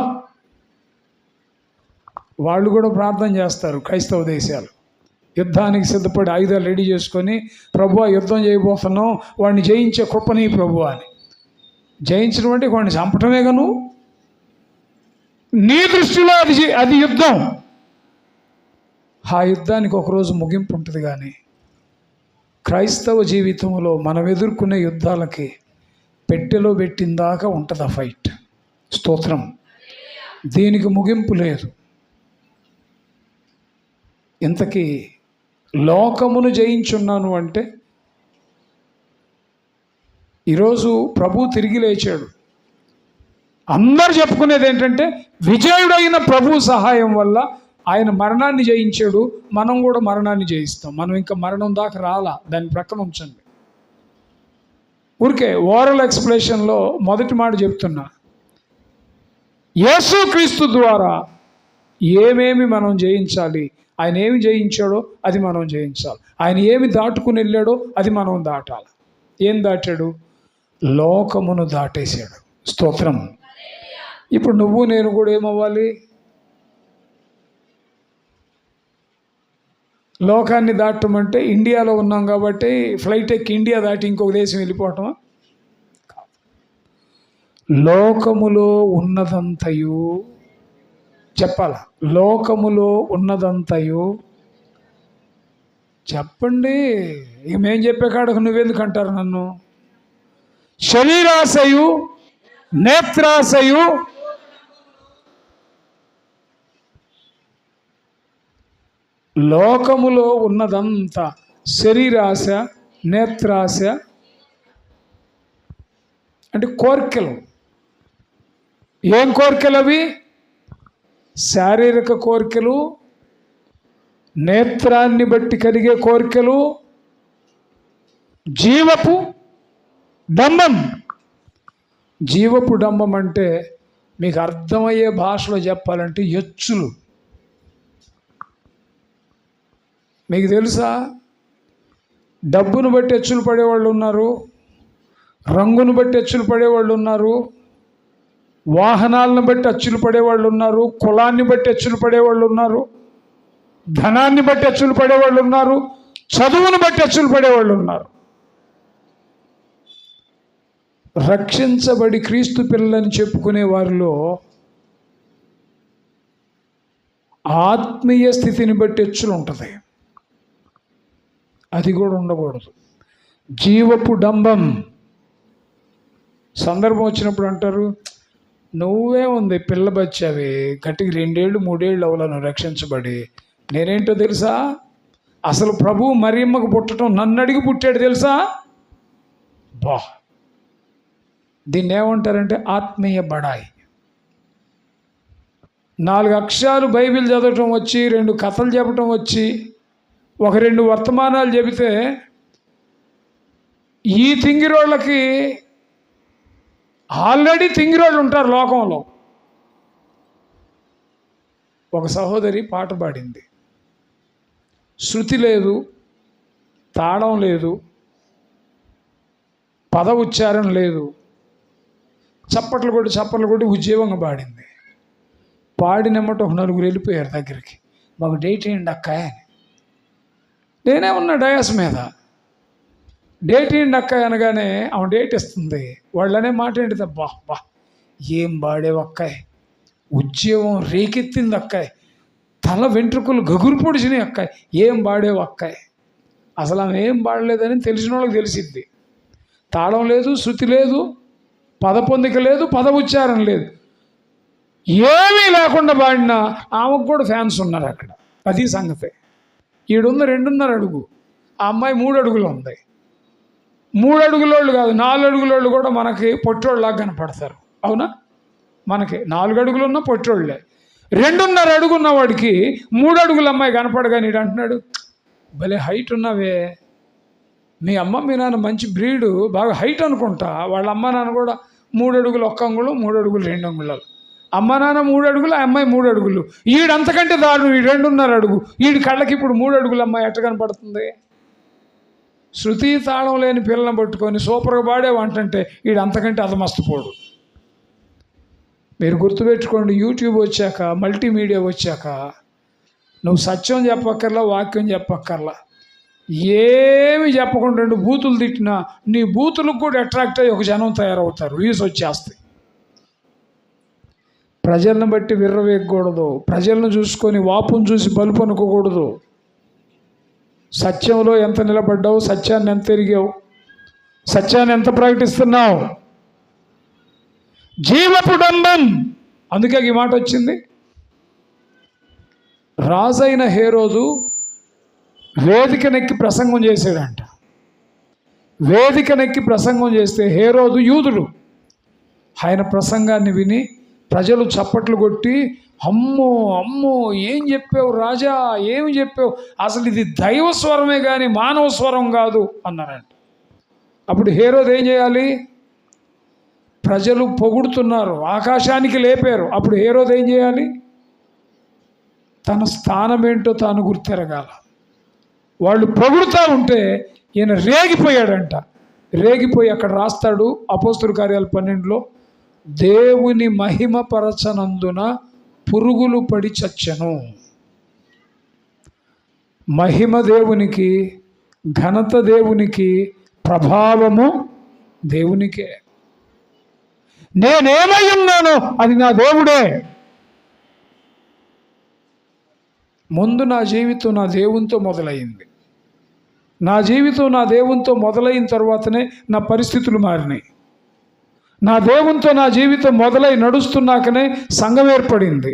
వాళ్ళు కూడా ప్రార్థన చేస్తారు. క్రైస్తవ దేశాలు యుద్ధానికి సిద్ధపడి ఆయుధాలు రెడీ చేసుకొని, ప్రభువా యుద్ధం చేయబోతున్నాం, వాడిని జయించే కృపని ప్రభువా అని. జయించడం అంటే వాడిని చంపటమేగా. నువ్వు నీ దృష్టిలో అది యుద్ధం. ఆ యుద్ధానికి ఒకరోజు ముగింపు ఉంటుంది. కానీ క్రైస్తవ జీవితంలో మనం ఎదుర్కొనే యుద్ధాలకి పెట్టెలో పెట్టిందాకా ఉంటుంది ఆ ఫైట్. స్తోత్రం. దీనికి ముగింపు లేదు. ఇంతకీ లోకమును జయించున్నాను అంటే ఈరోజు ప్రభు తిరిగి లేచాడు. అందరు చెప్పుకునేది ఏంటంటే విజయుడైన ప్రభు సహాయం వల్ల ఆయన మరణాన్ని జయించాడు, మనం కూడా మరణాన్ని జయిస్తాం. మనం ఇంకా మరణం దాకా రాలా, దాని ప్రక్కన ఉంచండి. ఊరికే ఓరల్ ఎక్స్ప్లెనేషన్లో మొదటి మాట చెప్తున్నా, యేసుక్రీస్తు ద్వారా ఏమేమి మనం జయించాలి, ఆయన ఏమి జయించాడో అది మనం జయించాలి. ఆయన ఏమి దాటుకుని వెళ్ళాడో అది మనం దాటాలి. ఏం దాటాడు? లోకమును దాటేశాడు. స్తోత్రం. ఇప్పుడు నువ్వు నేను కూడా ఏమవ్వాలి? లోకాన్ని దాటమంటే ఇండియాలో ఉన్నాం కాబట్టి ఫ్లైట్ ఎక్కి ఇండియా దాటి ఇంకొక దేశం వెళ్ళిపోవటమా? లోకములో ఉన్నదంతయు చెప్పాల. లోకములో ఉన్నదంతయు చెప్పండి. ఇక మేం చెప్పే కాడకు నువ్వెందుకు అంటారు నన్ను? శరీరాశయు, నేత్రాశయు, లోకములో ఉన్నదంతా శరీరాశ, నేత్రాశ అంటే కోరికలు. ఏం కోరికలు అవి? శారీరక కోరికలు, నేత్రాన్ని బట్టి కలిగే కోరికలు, జీవపు డంబం. జీవపు డంబం అంటే మీకు అర్థమయ్యే భాషలో చెప్పాలంటే ఎచ్చులు. మీకు తెలుసా? డబ్బును బట్టి ఎచ్చులు పడేవాళ్ళు ఉన్నారు, రంగును బట్టి ఎచ్చులు పడేవాళ్ళు ఉన్నారు, వాహనాలను బట్టి అచ్చులు పడేవాళ్ళు ఉన్నారు, కులాన్ని బట్టి అచ్చులు పడేవాళ్ళు ఉన్నారు, ధనాన్ని బట్టి అచ్చులు పడేవాళ్ళు ఉన్నారు, చదువును బట్టి అచ్చులు పడేవాళ్ళు ఉన్నారు. రక్షించబడి క్రీస్తు పిల్లలని చెప్పుకునే వారిలో ఆత్మీయ స్థితిని బట్టి ఎచ్చులు ఉంటుంది. అది కూడా ఉండకూడదు. జీవపు డంబం. సందర్భం వచ్చినప్పుడు అంటారు, నువ్వే ఉంది పిల్ల బచ్చావి, గట్టికి 2 ఏళ్ళు 3 ఏళ్ళు అవ్వలను రక్షించబడి. నేనేంటో తెలుసా? అసలు ప్రభు మరియమ్మకు పుట్టడం నన్ను అడిగి పుట్టాడు తెలుసా? బా, దీన్ని ఏమంటారంటే ఆత్మీయ బడాయి. 4 అక్షరాలు బైబిల్ చదవటం వచ్చి, 2 కథలు చెప్పటం వచ్చి, 2 వర్తమానాలు చెబితే ఈ తింగిరోళ్ళకి ఆల్రెడీ తింగిరోళ్ళు ఉంటారు లోకంలో. ఒక సహోదరి పాట పాడింది. శృతి లేదు, తాళం లేదు, పద ఉచ్చారణ లేదు, చప్పట్లు కొట్టి ఉజ్జీవంగా పాడింది. పాడినమ్మట ఒక 4 వెళ్ళిపోయారు దగ్గరికి. మాకు డేట్ ఏంటి అక్క అని. నేనే ఉన్నా డయాస్ మీద. డేట్ ఏంటి అక్క అనగానే ఆమె డేట్ ఇస్తుంది. వాళ్ళనే మాట ఏంటిది, బా ఏం పాడేవు అక్కాయ్, ఉద్యోగం రేకెత్తింది అక్కాయ్, తల వెంట్రుకలు గగురు పొడిచినాయి అక్కాయ్, ఏం పాడేవు అక్కాయ్. అసలు ఆమె ఏం పాడలేదని తెలిసిన వాళ్ళకి తెలిసిద్ది. తాళం లేదు, శృతి లేదు, పద పొందిక లేదు, పద ఉచ్చారణ లేదు, ఏమీ లేకుండా పాడినా ఆమెకు కూడా ఫ్యాన్స్ ఉన్నారు అక్కడ. అది సంగతి. ఈడున్న 2.5 అడుగు, ఆ అమ్మాయి 3 అడుగులు ఉంది. 3 అడుగులోళ్ళు కాదు, 4 అడుగులోళ్ళు కూడా మనకి పొట్టోళ్ళలాగా కనపడతారు. అవునా? మనకి 4 అడుగులు ఉన్న పొట్టోళ్ళే. 2.5 అడుగున్న వాడికి 3 అడుగుల అమ్మాయి కనపడగా నీడు అంటున్నాడు, భలే హైట్ ఉన్నావే, మీ అమ్మ మీ నాన్న మంచి బ్రీడు, బాగా హైట్ అనుకుంటా. వాళ్ళ అమ్మ నాన్న కూడా 3 అడుగులు 1 అంగుళం, 3 అడుగులు 2 అంగుళాలు. అమ్మ నాన్న 3 అడుగులు, ఆ అమ్మాయి 3 అడుగులు. ఈడు అంతకంటే దారుణం, ఈ 2.5 అడుగు. ఈడు కళ్ళకి ఇప్పుడు 3 అడుగుల అమ్మాయి ఎట్ట కనపడుతుంది? శృతి తాళం లేని పిల్లలను పట్టుకొని సూపర్గా పాడేవంటే ఈడు అంతకంటే అదమస్తపోడు. మీరు గుర్తుపెట్టుకోండి, యూట్యూబ్ వచ్చాక, మల్టీమీడియా వచ్చాక నువ్వు సత్యం చెప్పక్కర్లా, వాక్యం చెప్పక్కర్లా, ఏమి చెప్పకుండా 2 బూతులు తిట్టినా నీ బూతులకు కూడా అట్రాక్ట్ అయ్యి ఒక జనం తయారవుతారు, వ్యూస్ వచ్చేస్తాయి. ప్రజలను బట్టి విర్రవేయకూడదు, ప్రజలను చూసుకొని వాపును చూసి బలుపు అనుకోకూడదు. సత్యంలో ఎంత నిలబడ్డావు, సత్యాన్ని ఎంత ఎరిగావు, సత్యాన్ని ఎంత ప్రకటిస్తున్నావు? జీవపు డంబం. అందుకే ఈ మాట వచ్చింది. రాజైన హేరోదు వేదికనెక్కి ప్రసంగం చేశాడంట. వేదికనెక్కి ప్రసంగం చేస్తే హేరోదు యూదుడు. ఆయన ప్రసంగాన్ని విని ప్రజలు చప్పట్లు కొట్టి, అమ్మో అమ్మో ఏం చెప్పావు రాజా, ఏమి చెప్పావు, అసలు ఇది దైవ స్వరమే కానీ మానవ స్వరం కాదు అన్నారంట. అప్పుడు హేరోదు ఏం చేయాలి? ప్రజలు పొగుడుతున్నారు, ఆకాశానికి లేపారు. అప్పుడు హేరోదు ఏం చేయాలి? తన స్థానం ఏంటో తాను గుర్తెరగాల. వాళ్ళు పొగుడుతూ ఉంటే ఈయన రేగిపోయాడంట. రేగిపోయి అక్కడ రాస్తాడు అపోస్తలుల కార్యాలు 12లో, దేవుని మహిమ పరచనందున పురుగులు పడి చచ్చెను. మహిమ దేవునికి, ఘనత దేవునికి, ప్రభావము దేవునికే. నేనేమై ఉన్నానో అది నా దేవుడే. ముందు నా జీవితం నా దేవునితో మొదలైంది. నా జీవితం నా దేవునితో మొదలైన తర్వాతనే నా పరిస్థితులు మారినాయి. నా దేవునితో నా జీవితం మొదలై నడుస్తున్నాకనే సంఘం ఏర్పడింది.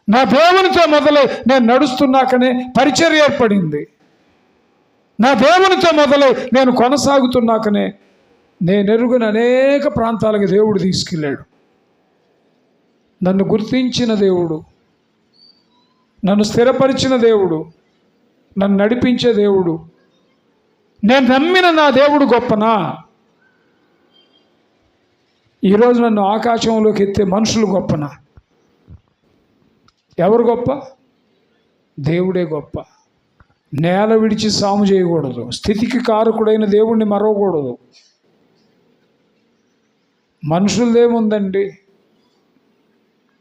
నా దేవునితో మొదలై నేను నడుస్తున్నాకనే పరిచర్య ఏర్పడింది. నా దేవునితో మొదలై నేను కొనసాగుతున్నాకనే నేను ఎరుగని అనేక ప్రాంతాలకు దేవుడు తీసుకెళ్ళాడు. నన్ను గుర్తించిన దేవుడు, నన్ను స్థిరపరిచిన దేవుడు, నన్ను నడిపించే దేవుడు, నేను నమ్మిన నా దేవుడు గొప్పనా? ఈరోజు నన్ను ఆకాశంలోకి ఎత్తే మనుషులు గొప్పనా? ఎవరు గొప్ప? దేవుడే గొప్ప. నేల విడిచి సాము చేయకూడదు. స్థితికి కారకుడైన దేవుణ్ణి మరవకూడదు. మనుషులదేముందండి?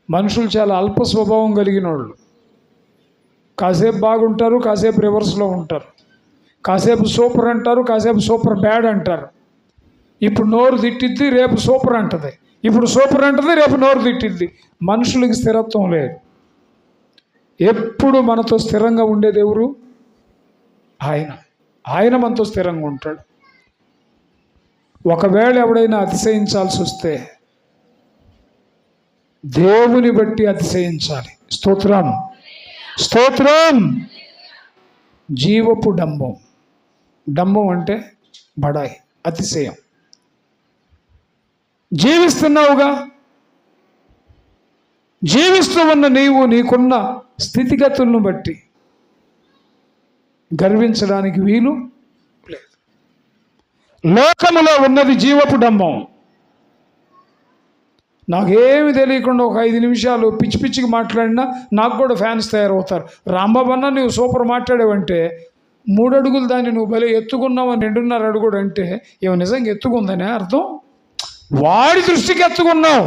మనుషులు చాలా అల్ప స్వభావం కలిగిన వాళ్ళు. కాసేపు బాగుంటారు, కాసేపు రివర్స్లో ఉంటారు. కాసేపు సూపర్ అంటారు, కాసేపు సూపర్ బ్యాడ్ అంటారు. ఇప్పుడు నోరు తిట్టిద్ది, రేపు సూపర్ అంటది. ఇప్పుడు సూపర్ అంటది, రేపు నోరు తిట్టిద్ది. మనుషులకి స్థిరత్వం లేదు. ఎప్పుడు మనతో స్థిరంగా ఉండేది ఎవరు? ఆయన మనతో స్థిరంగా ఉంటాడు. ఒకవేళ ఎవడైనా అతిశయించాల్సి వస్తే దేవుని బట్టి అతిశయించాలి. స్తోత్రం, స్తోత్రం. జీవపు డంబం. డంబం అంటే బడాయి, అతిశయం. జీవిస్తున్నావుగా, జీవిస్తూ ఉన్న నీవు నీకున్న స్థితిగతులను బట్టి గర్వించడానికి వీలు లేదు. లోకములో ఉన్నది జీవపు డంబం. నాకేమి తెలియకుండా ఒక 5 నిమిషాలు పిచ్చి పిచ్చికి మాట్లాడినా నాకు కూడా ఫ్యాన్స్ తయారవుతారు. రాంబాబు అన్న నువ్వు సూపర్ మాట్లాడావంటే 3 అడుగులు దాన్ని నువ్వు భలే ఎత్తుకున్నావు అని 2.5 అడుగుడు అంటే ఏమో నిజంగా ఎత్తుకుందనే అర్థం. వాడి దృష్టికి ఎత్తుకున్నావు,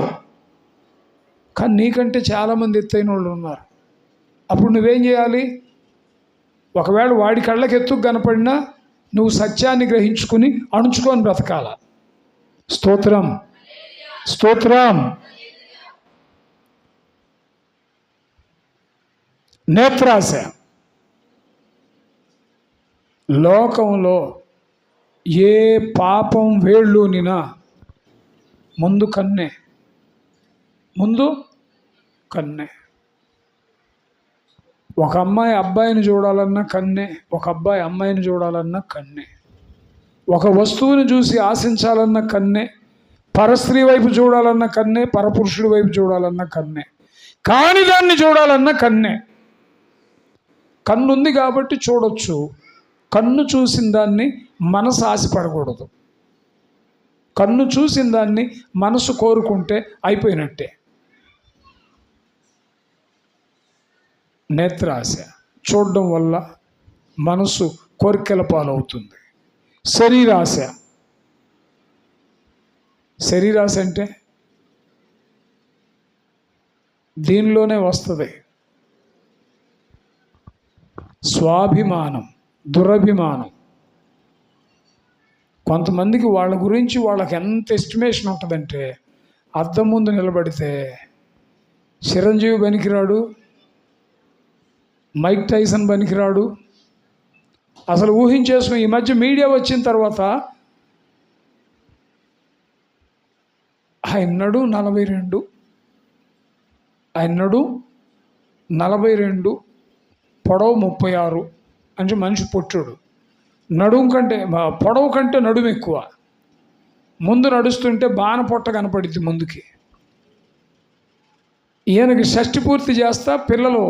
కానీ నీకంటే చాలామంది ఎత్తైన వాళ్ళు ఉన్నారు. అప్పుడు నువ్వేం చేయాలి? ఒకవేళ వాడి కళ్ళకి ఎత్తుకు కనపడినా నువ్వు సత్యాన్ని గ్రహించుకుని అణుచుకొని బ్రతకాల. స్తోత్రం, స్తోత్రం. నేత్రాశ. లోకంలో ఏ పాపం వేళ్ళూనినా ముందు కన్నే, ముందు కన్నే. ఒక అమ్మాయి అబ్బాయిని చూడాలన్నా కన్నే, ఒక అబ్బాయి అమ్మాయిని చూడాలన్నా కన్నే. ఒక వస్తువుని చూసి ఆశించాలన్న కన్నే, పరస్త్రీ వైపు చూడాలన్న కన్నే, పరపురుషుడి వైపు చూడాలన్న కన్నే, కాని దాన్ని చూడాలన్న కన్నే. కన్నుంది కాబట్టి చూడొచ్చు, కన్ను చూసిన దాన్ని మనసు ఆశపడకూడదు. కన్ను చూసిన దాన్ని మనసు కోరుకుంటే అయిపోయినట్టే. నేత్రాశ చూడడం వల్ల మనసు కోరికల పాలవుతుంది. శరీరాశ. శరీరాశ అంటే దీనిలోనే వస్తుంది. స్వాభిమానం, దురభిమానం. కొంతమందికి వాళ్ళ గురించి వాళ్ళకి ఎంత ఎస్టిమేషన్ ఉంటుందంటే అద్దం ముందు నిలబడితే చిరంజీవి పనికిరాడు, మైక్ టైసన్ పనికిరాడు. అసలు ఊహించేసుకుని ఈ మధ్య మీడియా వచ్చిన తర్వాత ఆయన నడు 42, ఆయన నడు 42, పొడవు 36 అంటే మనిషి పొట్టుడు. నడుము కంటే పొడవు కంటే నడుము ఎక్కువ. ముందు నడుస్తుంటే బాణ పొట్ట కనపడిద్ది ముందుకి. ఈయనకి షష్టి పూర్తి చేస్తా పిల్లలు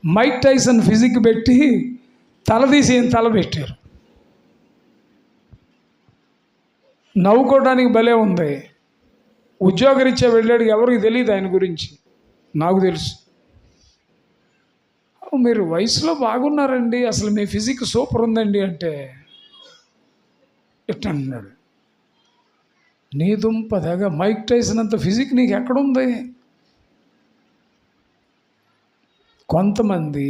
మైక్ టైసన్ ఫిజిక్ పెట్టి తలదీసి ఈయన తల పెట్టారు. నవ్వుకోవడానికి భలే ఉంది. ఉద్యోగరీత్యా వెళ్ళాడు, ఎవరికి తెలియదు ఆయన గురించి, నాకు తెలుసు. మీరు వయసులో బాగున్నారండి, అసలు మీ ఫిజిక్ సూపర్ ఉందండి అంటే ఎట్లా అన్నాడు. నీ దుంపదగా మైక్ టైసన్ అంత ఫిజిక్ నీకు ఎక్కడుంది? కొంతమంది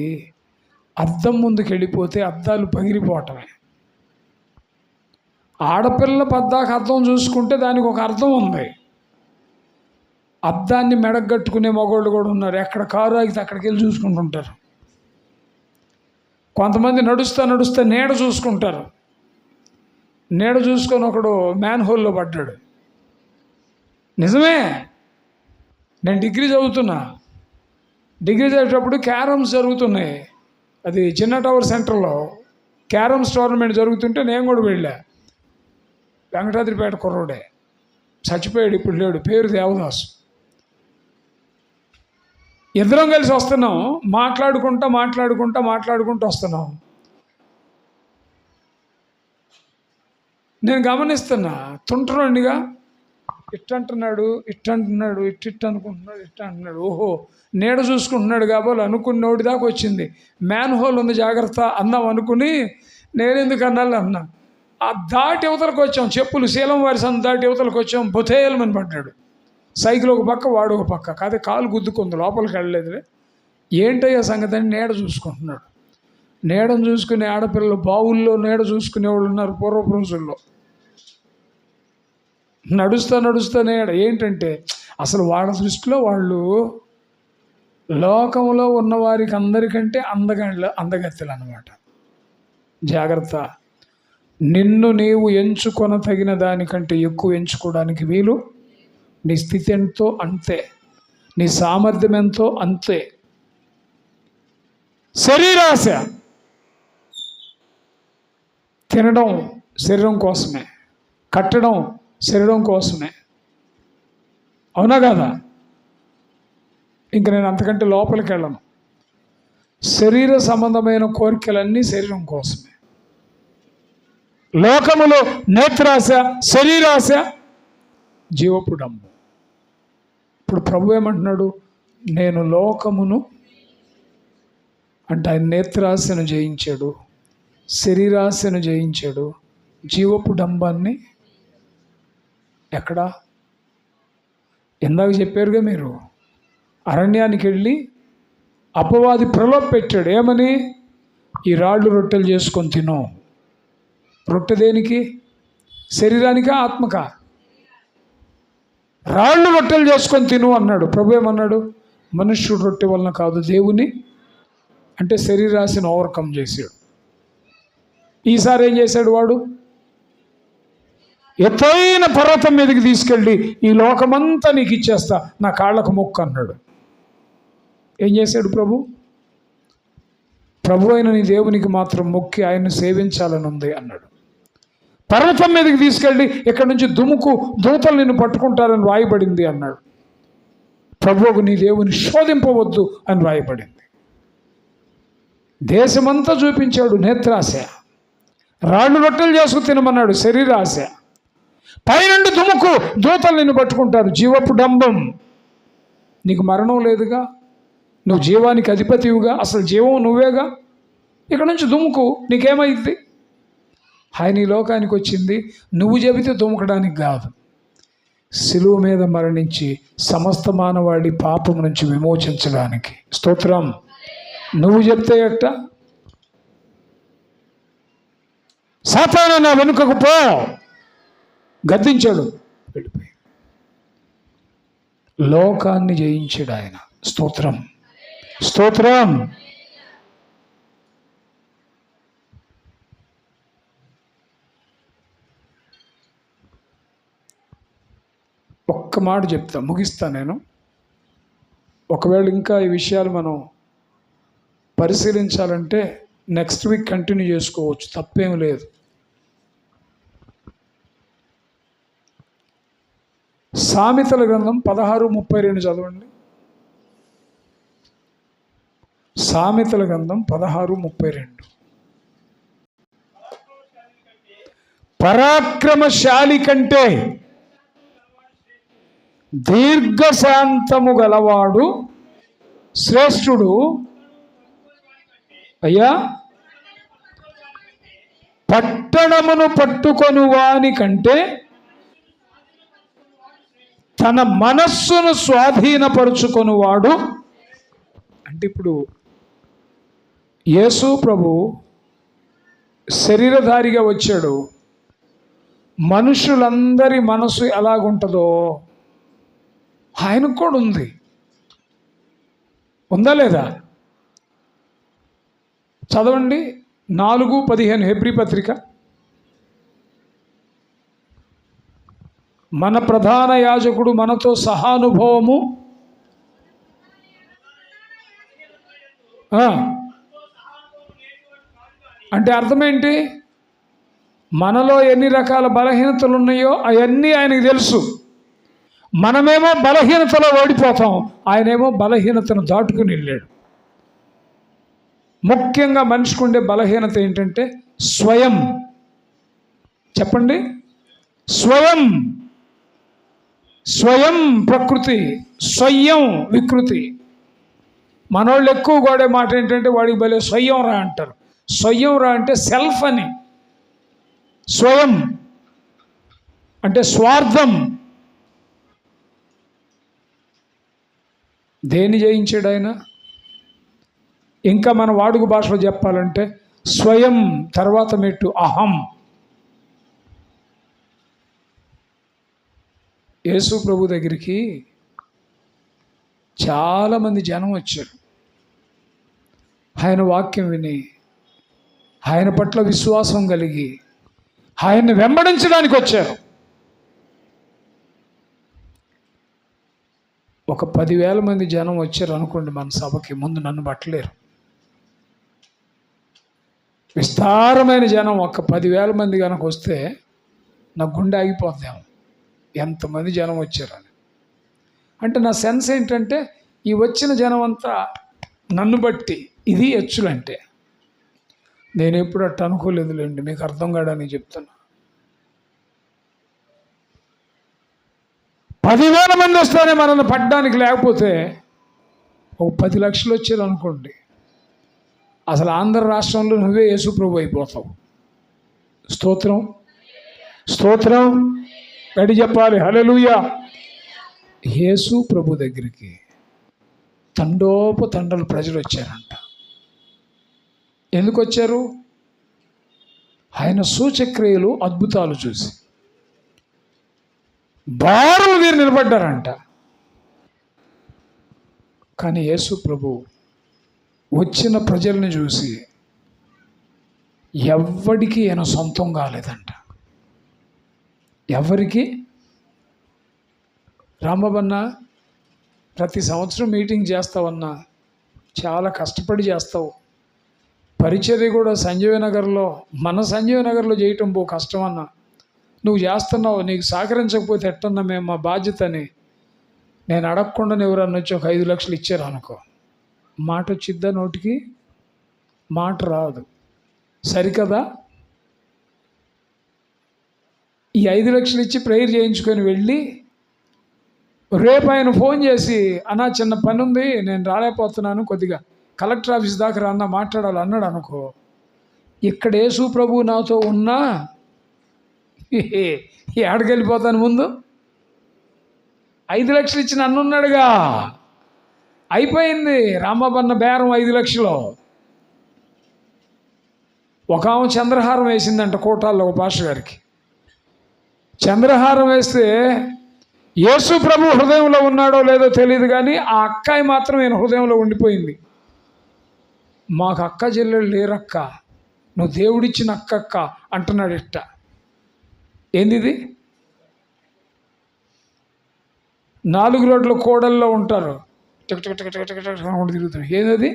అద్దం ముందుకు వెళ్ళిపోతే అద్దాలు పగిలిపోవటమే. ఆడపిల్ల పద్దాక అద్దం చూసుకుంటే దానికి ఒక అర్థం ఉంది. అద్దాన్ని మెడగట్టుకునే మగవాళ్ళు కూడా ఉన్నారు. ఎక్కడ కారు ఆగితే అక్కడికి వెళ్ళి చూసుకుంటుంటారు. కొంతమంది నడుస్తా నీడ చూసుకుంటారు. నీడ చూసుకొని ఒకడు మ్యాన్ హోల్లో పడ్డాడు. నిజమే, నేను డిగ్రీ చదువుతున్నా. డిగ్రీ చదివేటప్పుడు క్యారమ్స్ జరుగుతున్నాయి. అది చిన్న టవర్ సెంటర్లో క్యారమ్స్ టోర్నమెంట్ జరుగుతుంటే నేను కూడా వెళ్ళా. వెంకటాద్రిపేట కుర్రోడే, చచ్చిపోయాడు, ఇప్పుడు లేడు, పేరు దేవదాసు. ఇద్దరం కలిసి వస్తున్నాం, మాట్లాడుకుంటూ వస్తున్నాం. నేను గమనిస్తున్నా, తుంటరోండిగా ఇట్టంటున్నాడు, అనుకుంటున్నాడు, అంటున్నాడు. ఓహో, నీడ చూసుకుంటున్నాడు కాబోలు అనుకున్నోడి దాకా వచ్చింది. మ్యాన్ హోల్ ఉంది జాగ్రత్త అందాం అనుకుని నేనెందుకు అన్నాళ్ళు అన్నా. ఆ దాటి యువతలకు వచ్చాం, చెప్పులు శీలం వారి సంత దాటి యువతలకు వచ్చాం. బొతేయలమని పడ్డాడు. సైకిల్ ఒక పక్క, వాడు ఒక పక్క. కాదే కాలు గుద్దుకుంది, లోపలికి వెళ్ళలేదులే. ఏంటయ్యా సంగతి అని నీడ చూసుకుంటున్నాడు. నీడను చూసుకునే ఆడపిల్లలు బావుల్లో నీడ చూసుకునే వాళ్ళు ఉన్నారు పూర్వపు రోజుల్లో. నడుస్తా నీడ. ఏంటంటే అసలు వాళ్ళ దృష్టిలో వాళ్ళు లోకంలో ఉన్నవారికి అందరికంటే అందగత్తెలు అన్నమాట. జాగ్రత్త. నిన్ను నీవు ఎంచుకొన తగిన దానికంటే ఎక్కువ ఎంచుకోవడానికి వీలు. నీ స్థితి ఎంతో అంతే, నీ సామర్థ్యం ఎంతో అంతే. శరీరాశ. తినడం శరీరం కోసమే, కట్టడం శరీరం కోసమే, అవునా కదా? ఇంక నేను అంతకంటే లోపలికి వెళ్ళను. శరీర సంబంధమైన కోరికలన్నీ శరీరం కోసమే. లోకములో నేత్రాశ, శరీరాశ, జీవపు డంబం. ఇప్పుడు ప్రభు ఏమంటున్నాడు? నేను లోకమును అంటే ఆయన నేత్రాశను జయించాడు, శరీరాశను జయించాడు, జీవపు డంబాన్ని ఎక్కడా? ఇందాక చెప్పారుగా మీరు, అరణ్యానికి వెళ్ళి అపవాది ప్రలోభ పెట్టాడు. ఏమని? ఈ రాళ్ళు రొట్టెలు చేసుకొని తిను. రొట్టె దేనికి? శరీరానికా ఆత్మకా? రాళ్ళు రొట్టెలు చేసుకొని తిను అన్నాడు. ప్రభు ఏమన్నాడు? మనుష్యుడు రొట్టె వలన కాదు, దేవుని అంటే శరీరాశను ఓవర్కమ్ చేశాడు. ఈసారి ఏం చేశాడు వాడు? ఎత్తైన పర్వతం మీదకి తీసుకెళ్ళి ఈ లోకమంతా నీకు ఇచ్చేస్తా, నా కాళ్ళకు మొక్కు అన్నాడు. ఏం చేశాడు ప్రభు? ప్రభు అయిన నీ దేవునికి మాత్రం మొక్కి ఆయన్ని సేవించాలని ఉంది అన్నాడు. పర్వతం మీదకి తీసుకెళ్ళి ఇక్కడి నుంచి దుముకు, దూతలు నిన్ను పట్టుకుంటారని రాయబడింది అన్నాడు. ప్రభువుకు నీ దేవుని శోధింపవద్దు అని రాయబడింది. దేశమంతా చూపించాడు నేత్రాశ. రాళ్ళు రొట్టెలు చేసుకు తినమన్నాడు, శరీరాశ. పైనుండి దుముకు, దూతలు నిన్ను పట్టుకుంటారు, జీవపు డంబం. నీకు మరణం లేదుగా, నువ్వు జీవానికి అధిపతివిగా, అసలు జీవం నువ్వేగా. ఇక్కడ నుంచి దుముకు, నీకేమైంది? ఆయన ఈ లోకానికి వచ్చింది నువ్వు చెబితే దుముకడానికి కాదు, శిలువ మీద మరణించి సమస్త మానవాడి పాపం నుంచి విమోచించడానికి. స్తోత్రం. నువ్వు చెప్తే ఎట్ట? సాతాను నా వెనుకకు పో, గద్దించాడు, వెళ్ళిపోయి లోకాన్ని జయించాడు ఆయన. స్తోత్రం, స్తోత్రం. ఒక్క మాట చెప్తా, ముగిస్తా నేను. ఒకవేళ ఇంకా ఈ విషయాలు మనం పరిశీలించాలంటే నెక్స్ట్ వీక్ కంటిన్యూ చేసుకోవచ్చు, తప్పేం లేదు. సామెతల గ్రంథం 16:32 చదవండి. సామెతల గ్రంథం 16:32. పరాక్రమశాలి కంటే దీర్ఘశాంతము గలవాడు శ్రేష్ఠుడు. అయ్యా, పట్టణమును పట్టుకొని వాని కంటే తన మనస్సును స్వాధీనపరుచుకొనువాడు. అంటే ఇప్పుడు యేసు ప్రభు శరీరధారిగా వచ్చాడు. మనుషులందరి మనసు ఎలాగుంటుందో ఆయనకు కూడా ఉంది. ఉందా లేదా? చదవండి 4:15 హెబ్రీ పత్రిక. మన ప్రధాన యాజకుడు మనతో సహానుభవము అంటే అర్థమేంటి? మనలో ఎన్ని రకాల బలహీనతలు ఉన్నాయో అవన్నీ ఆయనకు తెలుసు. మనమేమో బలహీనతలో ఓడిపోతాం, ఆయనేమో బలహీనతను దాటుకుని వెళ్ళాడు. ముఖ్యంగా మనిషికి ఉండే బలహీనత ఏంటంటే స్వయం. చెప్పండి, స్వయం. స్వయం ప్రకృతి, స్వయం వికృతి. మనోళ్ళు ఎక్కువ వాడే మాట ఏంటంటే వాడికి భలే స్వయం రా అంటారు. స్వయం రా అంటే సెల్ఫ్ అని. స్వయం అంటే స్వార్థం. దేన్ని జయించాడు ఆయన? ఇంకా మన వాడుక భాషలో చెప్పాలంటే స్వయం తర్వాత మెట్టు అహం. యేసు ప్రభు దగ్గరికి చాలామంది జనం వచ్చారు. ఆయన వాక్యం విని, ఆయన పట్ల విశ్వాసం కలిగి, ఆయన్ని వెంబడించడానికి వచ్చారు. ఒక 10,000 మంది జనం వచ్చారు అనుకోండి మన సభకి, ముందు నన్ను పట్టలేరు. విస్తారమైన జనం ఒక 10,000 మంది కనుక వస్తే నా గుండె ఆగిపోద్దాం, ఎంతమంది జనం వచ్చారని. అంటే నా సెన్స్ ఏంటంటే ఈ వచ్చిన జనం అంతా నన్ను బట్టి ఇది హెచ్చులంటే. నేను ఎప్పుడు అట్ట అనుకోలేదులేండి, మీకు అర్థం కాడని చెప్తున్నా. 10,000 మంది వస్తానే మనల్ని పడ్డానికి, లేకపోతే ఒక 10 లక్షలు వచ్చారు అనుకోండి, అసలు ఆంధ్ర రాష్ట్రంలో నువ్వే యేసు ప్రభు అయిపోతావు. స్తోత్రం స్తోత్రం గడి చెప్పాలి. హల్లెలూయా. యేసు ప్రభు దగ్గరికి తండోపతండలు ప్రజలు వచ్చారంట. ఎందుకు వచ్చారు? ఆయన సూచక్రియలు అద్భుతాలు చూసి బారులు తీరి నిలబడ్డారంట. కానీ యేసు ప్రభు వచ్చిన ప్రజల్ని చూసి ఎవ్వడికి ఆయన సొంతం కాలేదంట. ఎవరికి? రాంబాబన్నా, ప్రతి సంవత్సరం మీటింగ్ చేస్తావన్నా, చాలా కష్టపడి చేస్తావు. పరిచర్య కూడా సంజీవనగర్లో, మన సంజీవనగర్లో చేయటం కష్టం అన్నా. నువ్వు చేస్తున్నావు, నీకు సహకరించకపోతే ఎట్టన్నా మేము మా బాధ్యతని. నేను అడగకుండా ఎవరన్నా వచ్చి ఒక 5 లక్షలు ఇచ్చారు అనుకో, మాట వచ్చిద్దా నోటికి? మాట రాదు. సరికదా? ఈ 5 లక్షలు ఇచ్చి ప్రేయర్ చేయించుకొని వెళ్ళి రేపు ఆయన ఫోన్ చేసి, అన్నా చిన్న పని ఉంది, నేను రాలేకపోతున్నాను, కొద్దిగా కలెక్టర్ ఆఫీస్ దాకా రాన్న మాట్లాడాలి అన్నాడు అనుకో, ఇక్కడ యేసు ప్రభు నాతో ఉన్నా ఏడకి వెళ్ళిపోతాను. ముందు 5 లక్షలు ఇచ్చి నన్ను ఉన్నాడుగా, అయిపోయింది. రాంబాబన్న బేరం 5 లక్షలు. ఒక ఆమె చంద్రహారం వేసిందంట కోటాల్లో ఒక పాస్టర్ గారికి. చంద్రహారం వేస్తే యేసు ప్రభు హృదయంలో ఉన్నాడో లేదో తెలియదు, కానీ ఆ అక్కాయి మాత్రం ఆయన హృదయంలో ఉండిపోయింది. మాకు అక్క చెల్లెళ్ళు లేరక్క, నువ్వు దేవుడిచ్చిన అక్క అంటున్నాడు. ఇట్ట ఏంది? 4 రోడ్ల కోడల్లో ఉంటారు, తిరుగుతాడు. ఏందది?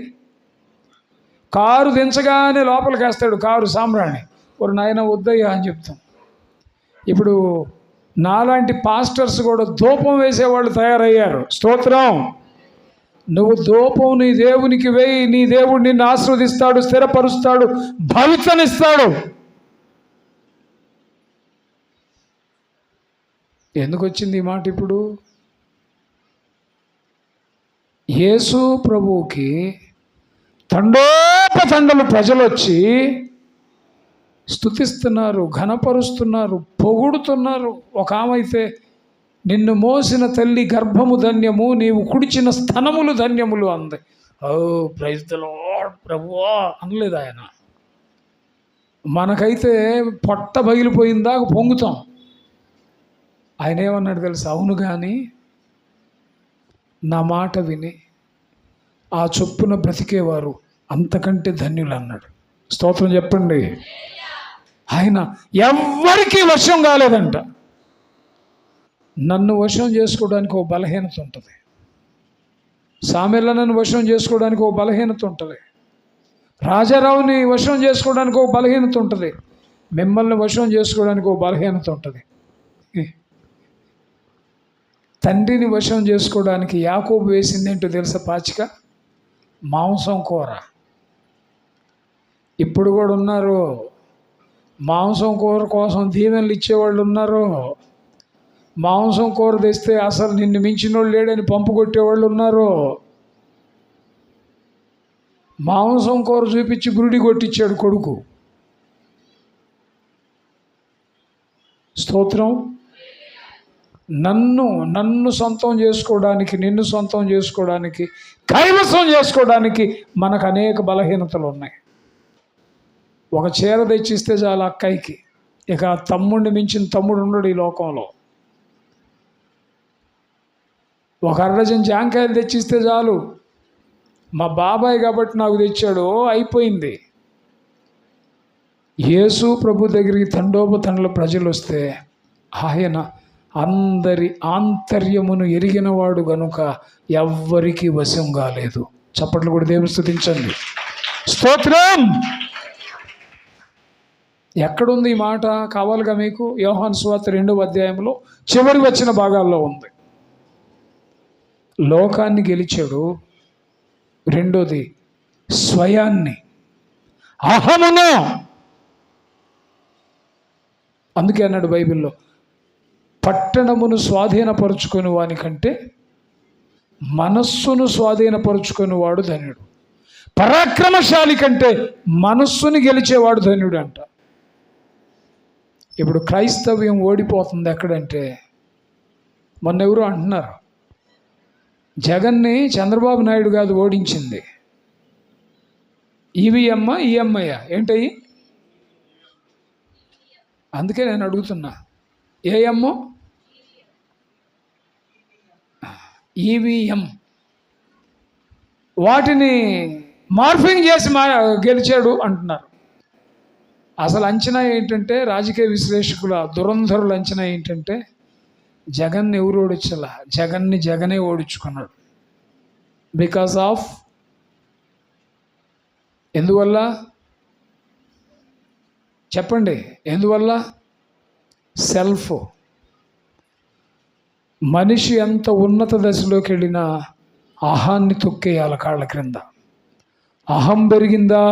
కారు దించగానే లోపలికి వేస్తాడు కారు సాంబ్రాణి. ఒక నాయన వద్దయ్యా అని చెప్తాం. ఇప్పుడు నాలాంటి పాస్టర్స్ కూడా ధూపం వేసేవాళ్ళు తయారయ్యారు. స్తోత్రం. నువ్వు ధూపం నీ దేవునికి వేయి, నీ దేవుడు నిన్ను ఆశీర్వదిస్తాడు, స్థిరపరుస్తాడు, భవితనిస్తాడు. ఎందుకు వచ్చింది ఈ మాట ఇప్పుడు? యేసు ప్రభువుకి తండోపతండలు ప్రజలు వచ్చి స్తుతిస్తున్నారు, ఘనపరుస్తున్నారు, పొగుడుతున్నారు. ఒక ఆమె అయితే, నిన్ను మోసిన తల్లి గర్భము ధన్యము, నీవు కుడిచిన స్తనములు ధన్యములు అంది. ఓ ప్రైజ్ ది లార్డ్ ప్రభువా అనలేదు ఆయన. మనకైతే పొట్ట పగిలిపోయిందాక పొంగుతాం. ఆయన ఏమన్నాడు తెలుసా? అవును కానీ నా మాట విని ఆ చొప్పున బ్రతికేవారు అంతకంటే ధన్యులు అన్నాడు. స్తోత్రం చెప్పండి. ఆయన ఎవ్వరికీ వశం కాలేదంట. నన్ను వశం చేసుకోవడానికి ఓ బలహీనత ఉంటుంది. సామెళ్ళను వశం చేసుకోవడానికి ఓ బలహీనత ఉంటుంది. రాజారావుని వశం చేసుకోవడానికి ఓ బలహీనత ఉంటుంది. మిమ్మల్ని వశం చేసుకోవడానికి ఓ బలహీనత ఉంటుంది. తండ్రిని వశం చేసుకోవడానికి యాకోబు వేసింది ఏంటో తెలుసా? పాచిక, మాంసం కూర. ఇప్పుడు కూడా ఉన్నారు మాంసం కూర కోసం దీవెనలు ఇచ్చేవాళ్ళు ఉన్నారు. మాంసం కూర తెస్తే అసలు నిన్ను మించినోళ్ళు లేడని పంపు కొట్టేవాళ్ళు ఉన్నారు. మాంసం కూర చూపించి గురుడి కొట్టించాడు కొడుకు. స్తోత్రం. నన్ను సొంతం చేసుకోవడానికి, నిన్ను సొంతం చేసుకోవడానికి, కైవసం చేసుకోవడానికి మనకు అనేక బలహీనతలు ఉన్నాయి. ఒక చీర తెచ్చిస్తే చాలు అక్కయ్యకి, ఇక తమ్ముడిని మించిన తమ్ముడు ఉండడు ఈ లోకంలో. ఒక అరడజన్ జాంకాయలు తెచ్చిస్తే చాలు, మా బాబాయ్ కాబట్టి నాకు తెచ్చాడు, అయిపోయింది. యేసు ప్రభు దగ్గరికి తండోపతండల ప్రజలు వస్తే ఆయన అందరి ఆంతర్యమును ఎరిగినవాడు గనుక ఎవ్వరికి వశం కాలేదు. చప్పట్లు కూడా దేవుని స్తుతించండి. స్తోత్రం. ఎక్కడుంది ఈ మాట? కావాలిగా మీకు? యోహాను సువార్త 2వ అధ్యాయంలో చివరి వచ్చిన భాగాల్లో ఉంది. లోకాన్ని గెలిచాడు. రెండోది స్వయాన్ని, అహమును. అందుకే అన్నాడు బైబిల్లో, పట్టణమును స్వాధీనపరుచుకొని వాని కంటే మనస్సును స్వాధీనపరుచుకొని వాడు ధన్యుడు. పరాక్రమశాలి కంటే మనస్సుని గెలిచేవాడు ధన్యుడు అంట. ఇప్పుడు క్రైస్తవ్యం ఓడిపోతుంది ఎక్కడంటే, మొన్న ఎవరు అంటున్నారు, జగన్ని చంద్రబాబు నాయుడు కాదు ఓడించింది, ఈవీఎం ఈఎంఐ ఏంటయ్యి? అందుకే నేను అడుగుతున్నా, ఏఎమ్మో ఈవీఎం వాటిని మార్ఫింగ్ చేసి గెలిచాడు అంటున్నారు. అసలు అంచనా ఏంటంటే, రాజకీయ విశ్లేషకుల దురంధరుల అంచనా ఏంటంటే, జగన్ని ఎవరు ఓడించాల, జగనే ఓడించుకున్నాడు. బికాస్ ఆఫ్, ఎందువల్ల చెప్పండి, ఎందువల్ల? సెల్ఫ్. మనిషి ఎంత ఉన్నత దశలోకి వెళ్ళినా అహాన్ని తొక్కేయాలి కాళ్ళ క్రింద. అహం పెరిగిందా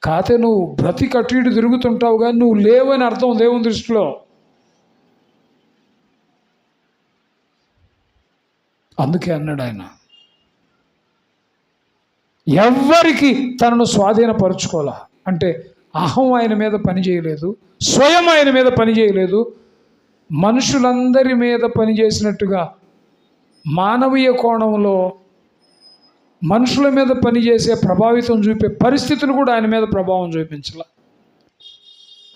కాతే నువ్వు బ్రతికి అటు ఇటు తిరుగుతుంటావు, కానీ నువ్వు లేవని అర్థం దేవుని దృష్టిలో. అందుకే అన్నాడు ఆయన, ఎవ్వరికి తనను స్వాధీనపరుచుకోవాలా అంటే, అహం ఆయన మీద పని చేయలేదు, స్వయం ఆయన మీద పని చేయలేదు, మనుషులందరి మీద పనిచేసినట్టుగా మానవీయ కోణంలో మనుషుల మీద పనిచేసే ప్రభావితం చూపే పరిస్థితులు కూడా ఆయన మీద ప్రభావం చూపించాల.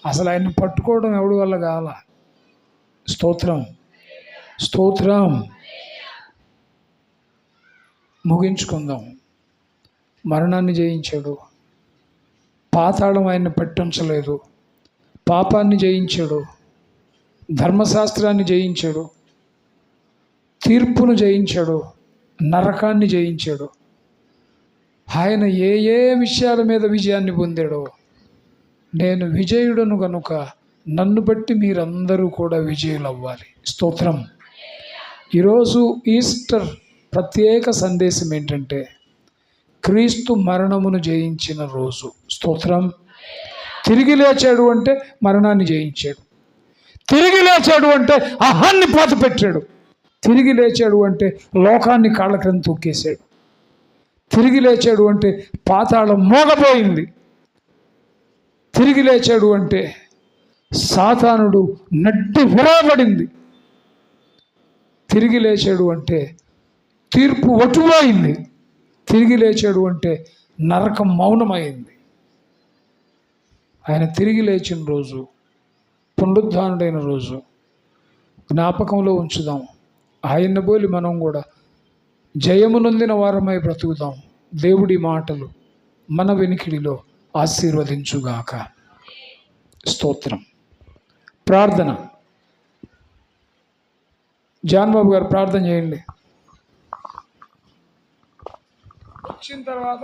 అసలు ఆయన్ని పట్టుకోవడం ఎవడి వల్ల కావాల? స్తోత్రం, స్తోత్రం. ముగించుకుందాం. మరణాన్ని జయించాడు, పాతాళం ఆయన్ని పట్టించలేదు, పాపాన్ని జయించాడు, ధర్మశాస్త్రాన్ని జయించాడు, తీర్పును జయించాడు, నరకాన్ని జయించాడు. ఆయన ఏ ఏ విషయాల మీద విజయాన్ని పొందాడో, నేను విజయుడను గనుక నన్ను బట్టి మీరందరూ కూడా విజయులు అవ్వాలి. స్తోత్రం. ఈరోజు ఈస్టర్ ప్రత్యేక సందేశం ఏంటంటే, క్రీస్తు మరణమును జయించిన రోజు. స్తోత్రం. తిరిగి లేచాడు అంటే మరణాన్ని జయించాడు, తిరిగి లేచాడు అంటే అహాన్ని పాత పెట్టాడు, తిరిగి లేచాడు అంటే లోకాన్ని కాళ్ళ క్రింద తొక్కేశాడు, తిరిగి లేచాడు అంటే పాతాళం మోగపోయింది, తిరిగి లేచాడు అంటే సాతానుడు నడ్డి విరవబడింది, తిరిగి లేచాడు అంటే తీర్పు ఒట్టుపోయింది, తిరిగి లేచాడు అంటే నరకం మౌనమైంది. ఆయన తిరిగి లేచిన రోజు, పునరుద్ధానుడైన రోజు జ్ఞాపకంలో ఉంచుదాం. ఆయన్ని పోలి మనం కూడా జయము నొందిన వారమై బ్రతుకుదాం. దేవుడి మాటలు మన వెనికిడిలో ఆశీర్వదించుగాక. స్తోత్రం. ప్రార్థన. జాన్ బాబు గారు ప్రార్థన చేయండి. వచ్చిన తర్వాత